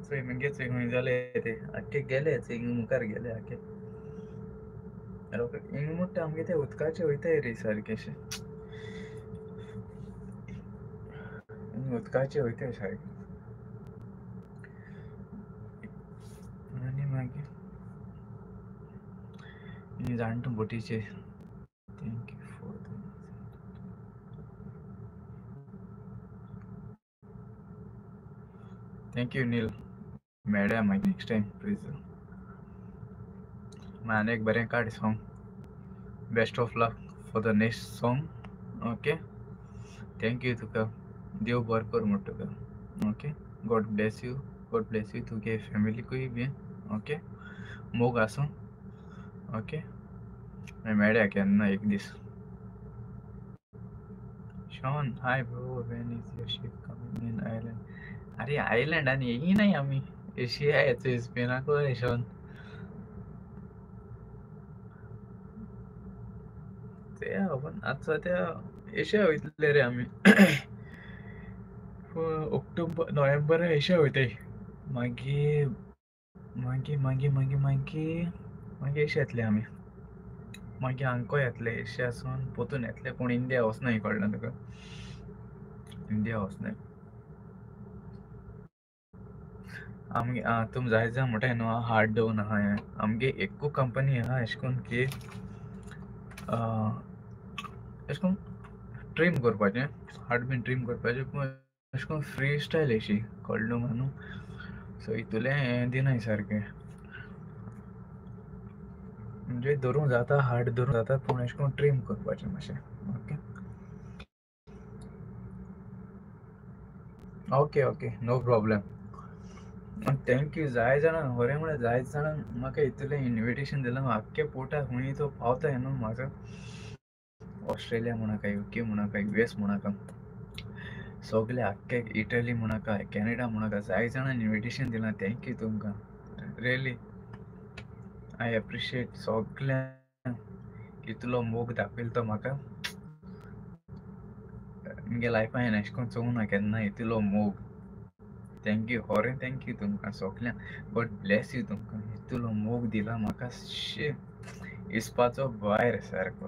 चोय म्हगे चोय खंय जालें तें आख्खे गेले चोय हिंग मुखार गेले आख्खे हिंग म्हणटा आमगे तें उदकाचें वयताय रे सारकें अशें हिंग उदकाचें वयताय सारकें आनी मागीर हिंग जाणटो बोटीचेर thank you for thank you Neil मेळ्ळ्या मागीर नेक्स्ट टायम प्लीज आनी एक बरें काड song best of luck for the next song okay thank you तुका देव बरें कर म्हणटा तुका ओके गॉड ब्लेस यू तुगे फॅमिलीकूय बीन ओके मोग आसूं ओके मागीर मेळया केन्ना एक दीस Shawn hi bro when is your ship coming in island अरे आयलंड आनी येयी नाय आमी एशिया येचोय स्पेनाक रे शॉन ते पण आतां सद्या एशिया वयतले रे आमी ऑक्टोबर नोव्हेंबरा एशिया वयताय मागीर मागीर मागीर मागीर मागीर मागीर एशिया येतले आमी मागीर हांगकोय येतले एशियासून पोतून येतले पूण इंडिया वचनाय कळ्ळें तुका इंडिया वचनाय आमगे तुम जायजा म्हणटाय न्हू हार्ड डावन आहा हें आमगे एकू कंपनी आहा अशें कोन्न की अशें कोन्न ट्रीम करपाचें हार्ड बीन ट्रीम करपाचें पूण अशें कोन्न फ्री स्टायल अशी कळ्ळें तुका न्हू सो हितूलें हें दिनाय सारकें म्हणजे धरून जाता हार्ड धरून जाता पूण अशें करून ट्रीम करपाचें मातशें. Okay okay okay no problem. Thank you. जाय जाणां खरें म्हळ्यार जायत जाणांक म्हाका इतलें इन्विटेशन दिलां. आख्खे पोटा खुंयी तो पावताय न्हू म्हाका. ऑस्ट्रेलिया म्हणाका, UK म्हणाका, US म्हणाका, सगळे आख्खे इटली म्हणाका, कॅनडा म्हणाका, जाय जाणांक इन्विटेशन दिलां. थँक्यू तुमकां रियली. आय एप्रिशिएट सगळ्यांक इतलो मोग दाखयलो तो म्हाका. म्हगे लायफान हांवें अशें करून चोवूंक ना केन्ना इतलो मोग. थँक्यू खरें थँक्यू तुमकां सगळ्यांक. गॉड ब्लेस यू तुमकां. इतलो मोग दिला म्हाका शी इसपाचो भायर सारको.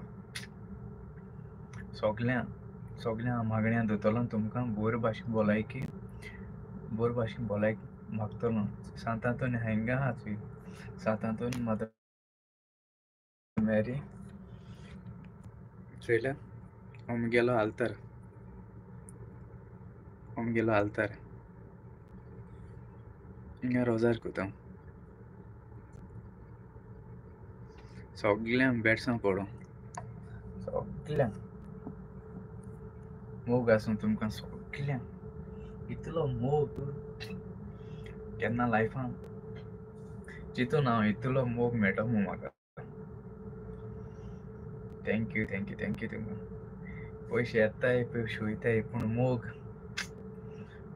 सगळ्यांक मागण्या दोतोलो तुमकां बरे भाशेन भलायकी मागतलो. सांत आंतोनी हांगा आहा चुय. सांत आंतोनी मदर मॅरी चोयल्या आमगेलो आल्तार हिंगा रोजार कोतां सगळ्यांक बेडसां पडो. सगळ्यांक मोग आसूं तुमकां सगळ्यांक. इतलो मोग केन्ना लायफान चिंतून हांव इतलो मोग मेळटो म्हूण म्हाका. थँक्यू थँक्यू थँक्यू तुमकां. पयशे येताय पयशे वयताय पूण मोग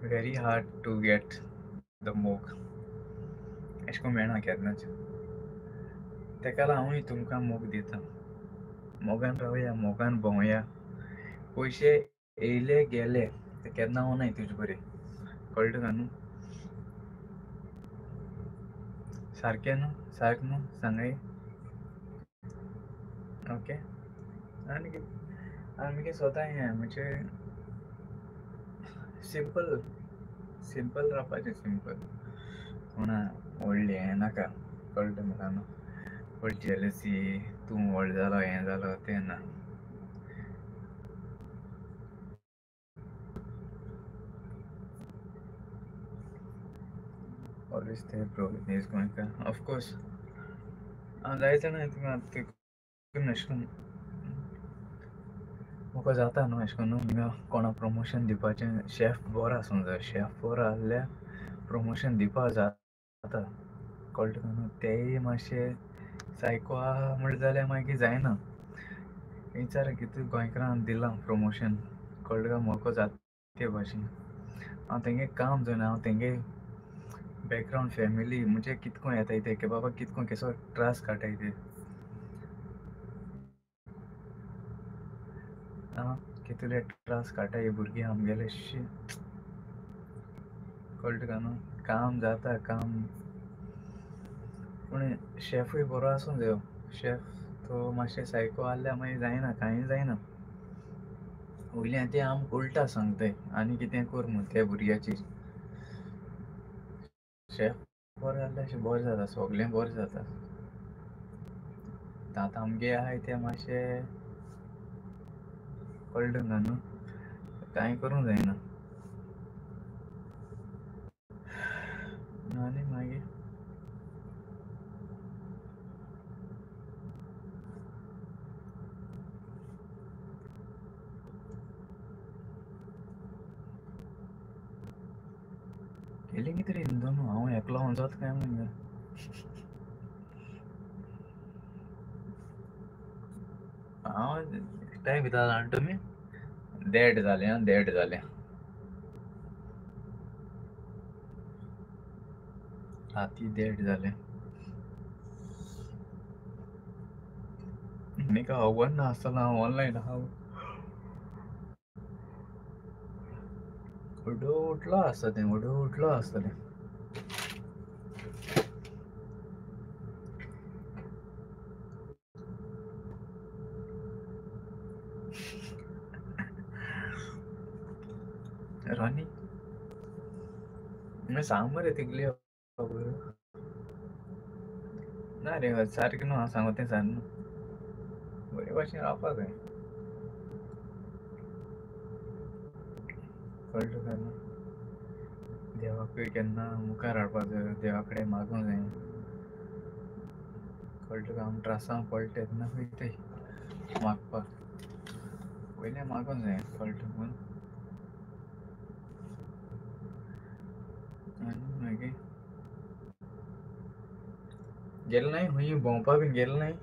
very hard to get the मोग. अशें करून मेळना केन्नाच. तेका लागून हांवूय तुमकां मोग दितां. मोगान रावया, मोगान भोंवया. पयशे येयले गेले ते केन्ना वोनाय तुजे बरें. कळ्ळें तुका न्हू. सारकें न्हू सांगय. ओके आनी कितें स्वता हें म्हणजे सिंपल रावपाचें. सिंपल कोणा व्हडलें हें नाका. कळ्ळें म्हाका न्हू. व्हड जेलसी तूं व्हड जालो हें जालो तें ना. Always there bro is going of course. हांव जाय जाणा तुका अशें करून म्हाका जाता न्हू अशें करून हिंगा कोणा प्रमोशन दिवपाचें. शेफ बरो आसूं जाय. शेफ बरो आहल्यार प्रमोशन दिवपा जाता. कळ्ळें तुका न्हू. तेय मातशे सायको आहा म्हण जाल्यार मागीर जायना. विचार कितें गोंयकारांक दिलां प्रमोशन. कळ्ळें तुका मोको जाता ते भाशेन. हांव तेंगे काम जायना. हांव तेंगे बॅकग्रावंड फॅमिली म्हणजे कितको येताय ते की बाबा कितको केसो त्रास काटाय ते. आं कितले त्रास काटाय भुरगीं आमगेले शी. कळ्ळें तुका न्हू. काम जाता काम पूण शेफूय बरो आसूं जायो. शेफ तो मातशें सायको आहल्यार मागीर जायना. कांय जायना. वयल्यान ते आमकां उलटा सांगताय आनी कितें कर म्हूण त्या भुरग्याचेर. शेफ बरो आहल्यार बरें जाता. सगलें बरें जाता. आतां आमगे आहाय ते मातशे कळ्ळें तुका न्हू. कांय करूंक जायना. आनी मागीर केली कितें रे दोन. हांव एकलो जाता काय म्हणून हांव एकठांय भिता जाणा तुमी. देड जालें. राती देड जालें. आनीक खबर नासतना हांव ऑनलायन आहा. उठलो आसतलें. रानी मागीर सांग मरे तिगली खबर. ना रे सारकें न्हू. हांव सांगो तें सारकें न्हू. बरे भाशेन रावपा जाय. कळ्ळें तुका न्हू. देवाकूय केन्ना मुखार हाडपा जाय. देवा कडेन मागूं जाय. कळटा का आम ट्रासा पळटा तेन्ना वयताय मागपाक पयलें मागोंक जाय कळटा पूण आनी मागीर गेले नाय खंयी भोंवपा बीन गेले नाय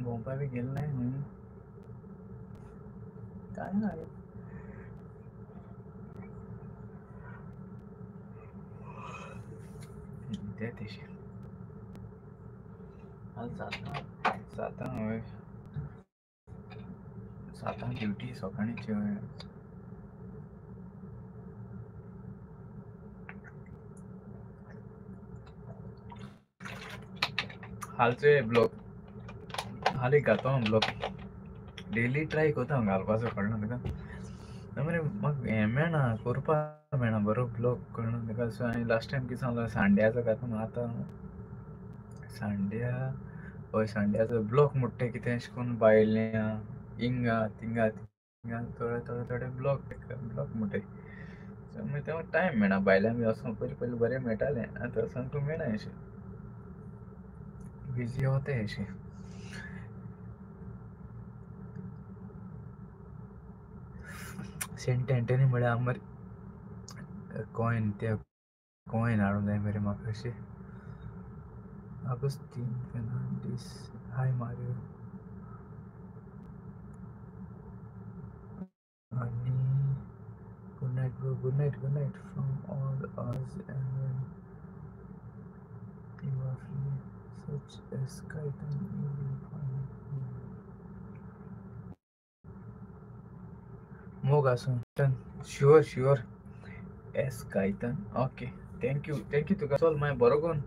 भोंवपा बी गेले नाय खंयी काय ना तें तेशें आज सातांक हय सातांक ड्युटी सकाळींची हय हालचे ब्लॉग हाल एक घालता हांव ब्लॉग डेली ट्राय कोत्ता हांव घालपाचो कळना तुका मरे म्हाका हें मेळना करपाक मेळना बरो ब्लॉग कळना तुका सो हांवें लास्ट टायम कितें सांगलें सांड्याचो घातलो आतां सांड्या हय सांड्याचो ब्लॉग म्हणटा तें कितें अशें करून बायल्या हिंगा थिंगा थोडे ब्लॉग म्हणटाय सो मागीर तेव्हा टायम मेळना बायलां बी वचूंक पयलीं बरें मेळटालें आतां वचूंक मेळना अशें बिजी होताय अशें सेंट एंटनी म्हळ्यार मरे कॉयन ते कॉयन हाडूंक जाय मरे म्हाका अशें Agustin Fernandes. Hi Mario. Honey. Good night, bro. Good night from all us. And when you are free, such as Skype, you will find Mogason. Sure. S Kaitan. Okay. Thank you तुका चल मागीर बरो कोन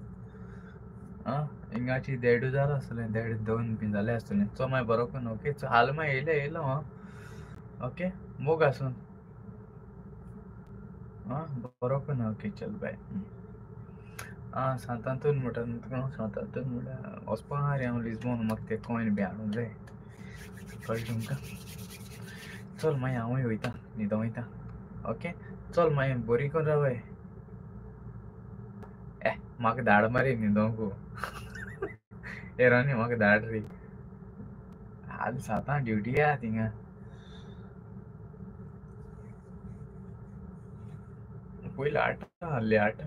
हिंगाची 1:30 जालां आसतलें 1:30-2 been जालें आसतलें चल मागीर बरो कोन ओके चल हाल मागीर येयलो ओके मोग आसून बरो कोन ओके चल बाय सांतांतून म्हणटा तुका सांतांतून म्हळ्यार वचपा आहा रे हांव लिजबोन म्हाका ते कॉयन बी हाडूंक जाय कळ्ळें तुमकां चल मागीर हांवूय वयता न्हिदों वयता ओके चल मागीर बरी कोन रावय म्हाका धाड मरे न्हिदोंकू ए रानी म्हाका धाड रे हाल 7 ड्युटी आहा थिंगा पयलीं 8 आहले 8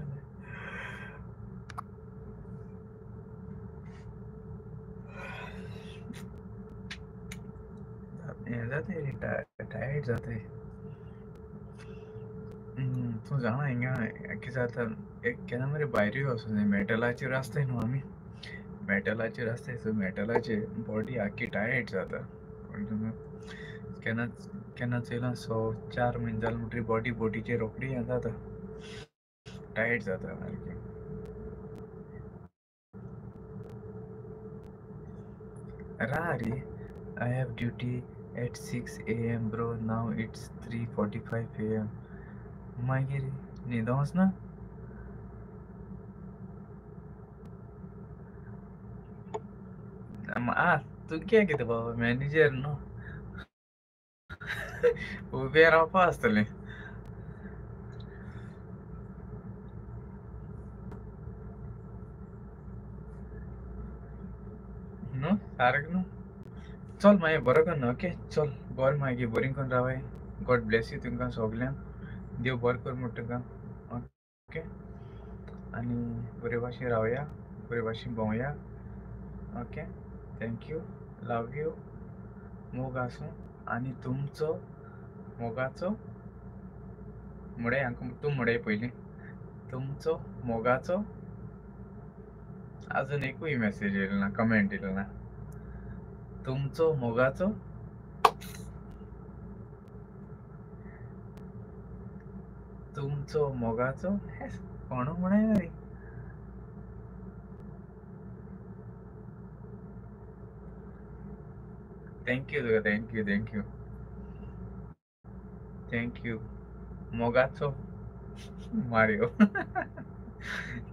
हें जाताय रे टायर्ड जाताय तूं जाणा हिंगा कितें जाता एक केन्ना मरे भायरूय वचूं जाय मेटलाचेर आसताय न्हू आमी मेटलाचेर आसताय सो मेटलाचेर बॉडी आख्खी टायर्ड जाता केन्ना चोयलां 4 म्हयने जाले म्हणटरी बॉडी बोटीचेर रोखडी हें जाता टायर्ड जाता सारकी रा रे I have duty at 6 AM bro now it's 3:45 AM मागीर न्हिदों वचना तूं कितें बाबा मॅनेजर न्हू उबें रावपा आसतलें न्हू सारकें न्हू चल मागीर बरो कोन ओके चल बरें मागीर बरी कोन रावय गॉड ब्लेस यू तुमकां सगल्यांक देव बरें कर म्हूण तुका ओके आनी बरे भाशेन रावया बरे भाशेन भोंवया ओके थँक्यू लव यू मोग आसूं आनी तुमचो मोगाचो मुडे हांकां तूं मुडे पयलीं तुमचो मोगाचो आजून एकूय मेसेज येयलो ना कमेंट येयलो ना तुमचो मोगाचो तुमचो मोगाचो कोण म्हणाय मरे थँक्यू तुका थँक्यू मोगाचो मारियो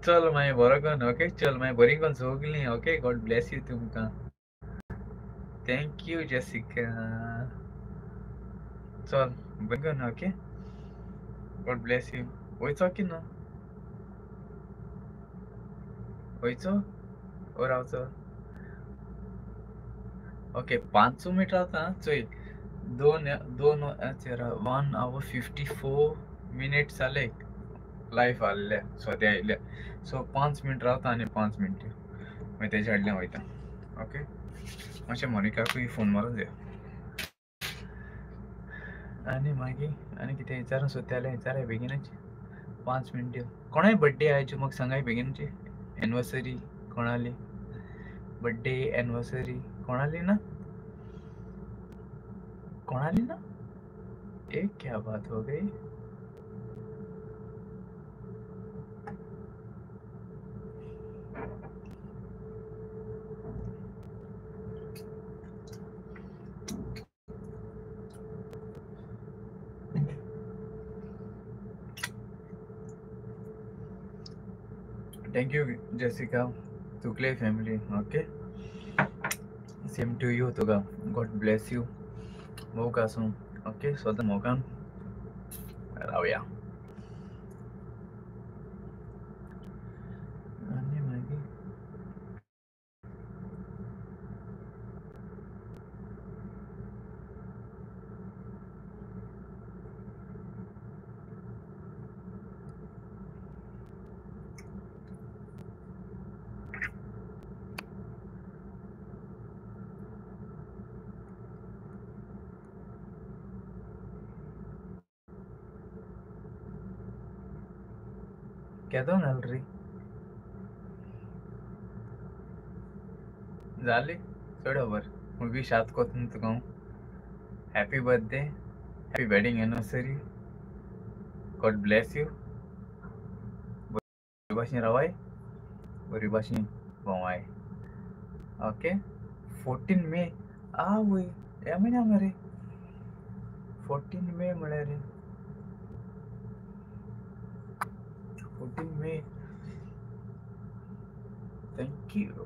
चल मागीर बरो कोन ओके चल मागीर बरी कोन सगलीं ओके गॉड ब्लेस यू तुमकां थँक्यू जेसिका चल बंद कर ना ओके गॉड ब्लेस यू वयचो की ना वयचो ओ रावचो ओके 5 मिनिट रावता चोय 1 hour 54 minutes जाले लाईफ आल्ले सद्या आयल्या सो 5 मिनिट रावता आनी 5 मिनिट मागीर तेच्या हाडल्यान वयता ओके मातशें मोनिकाकूय फोन मारून जाय आनी मागीर आनी कितें विचारूंक सोदतालें विचाराय बेगीनच 5 मिनट कोणाय बर्थडे आयचे म्हाका सांगाय बेगीनची एनिवर्सरी कोणाली बर्थडे एनिवर्सरी कोणाली ना कोणाली ना ये क्या बात हो गई थैंक यू जेसिका तुकले family okay same to you तुका गॉड ब्लेस यू मोग आसूं ओके सोदां मोगान रावया आनी मागीर केदोन अल्री जाली चड खबर मुगी शात कोतून तुका happy birthday happy wedding anniversary God bless you बरी भाशेन रावाय बरी भाशेन भोंवाय ओके 14 मे आवय ह्या म्हयन्या मरे 14 मे म्हळ्यार रे 14 May thank you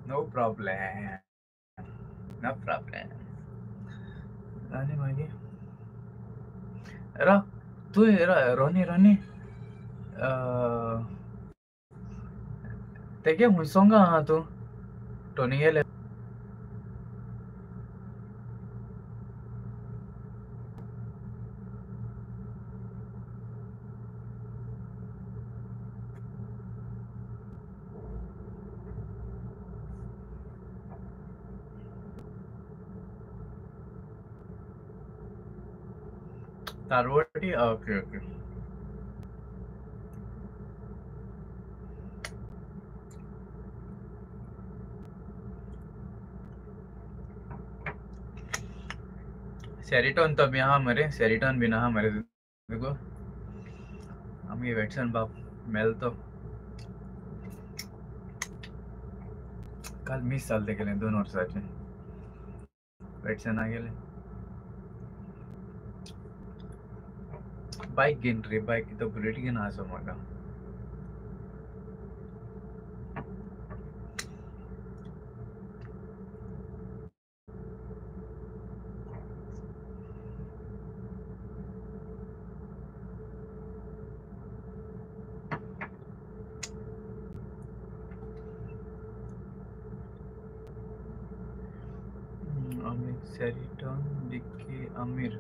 no problem no problem आनी मागीर रा तूं रोनी रोनी तेगे हुंयसोंगा आहा तूं टोनी गेले तारवटी ओके ओके सेरिटॉन तो बी आहा मरे सेरिटॉन बीन आहा मरे तुका आमी वेटसन बाप मेलतो काल मिस जालें तेगेलें 2 वर्साचें वेटसना गेलें बायक घेन रे बायक तो बुलेट घेन आसा म्हाका आमी सेरिटॉन डिके आमिर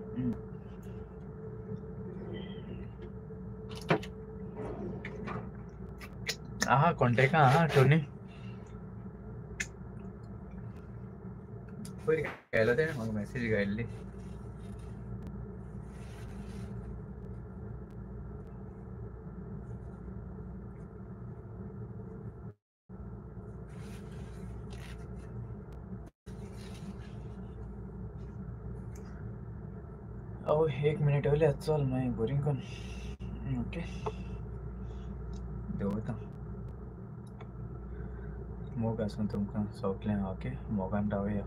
आहा कॉन्टेक्ट आहा टोनी पयलीं घायलो तेणें म्हाका मॅसेज घायल्ली ओ 1 मिनिट वयली चल मागीर बोरींग कोन ओके देंवता मोग आसूं तुमकां सगल्यांक ओके मोगान रावया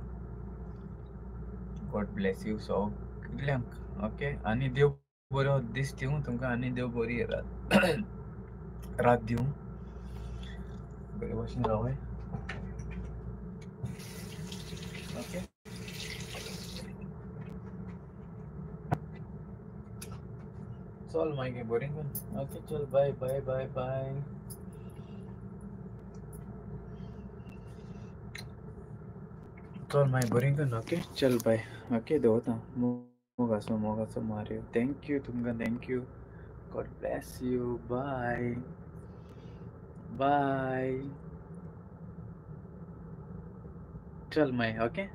गॉड ब्लेस यू सगल्यांक ओके आनी देव बरो दीस दिवं तुमकां आनी देव बरी रात दिवं बरे भाशेन रावय ओके चल मागे बोरिंग पण ओके चल बाय बाय बाय बाय चल मागे बोरिंग पण ओके चल बाय ओके देवता मोगासो मारियो थँक्यू तुमकां thank you God bless you bye bye चल माय ओके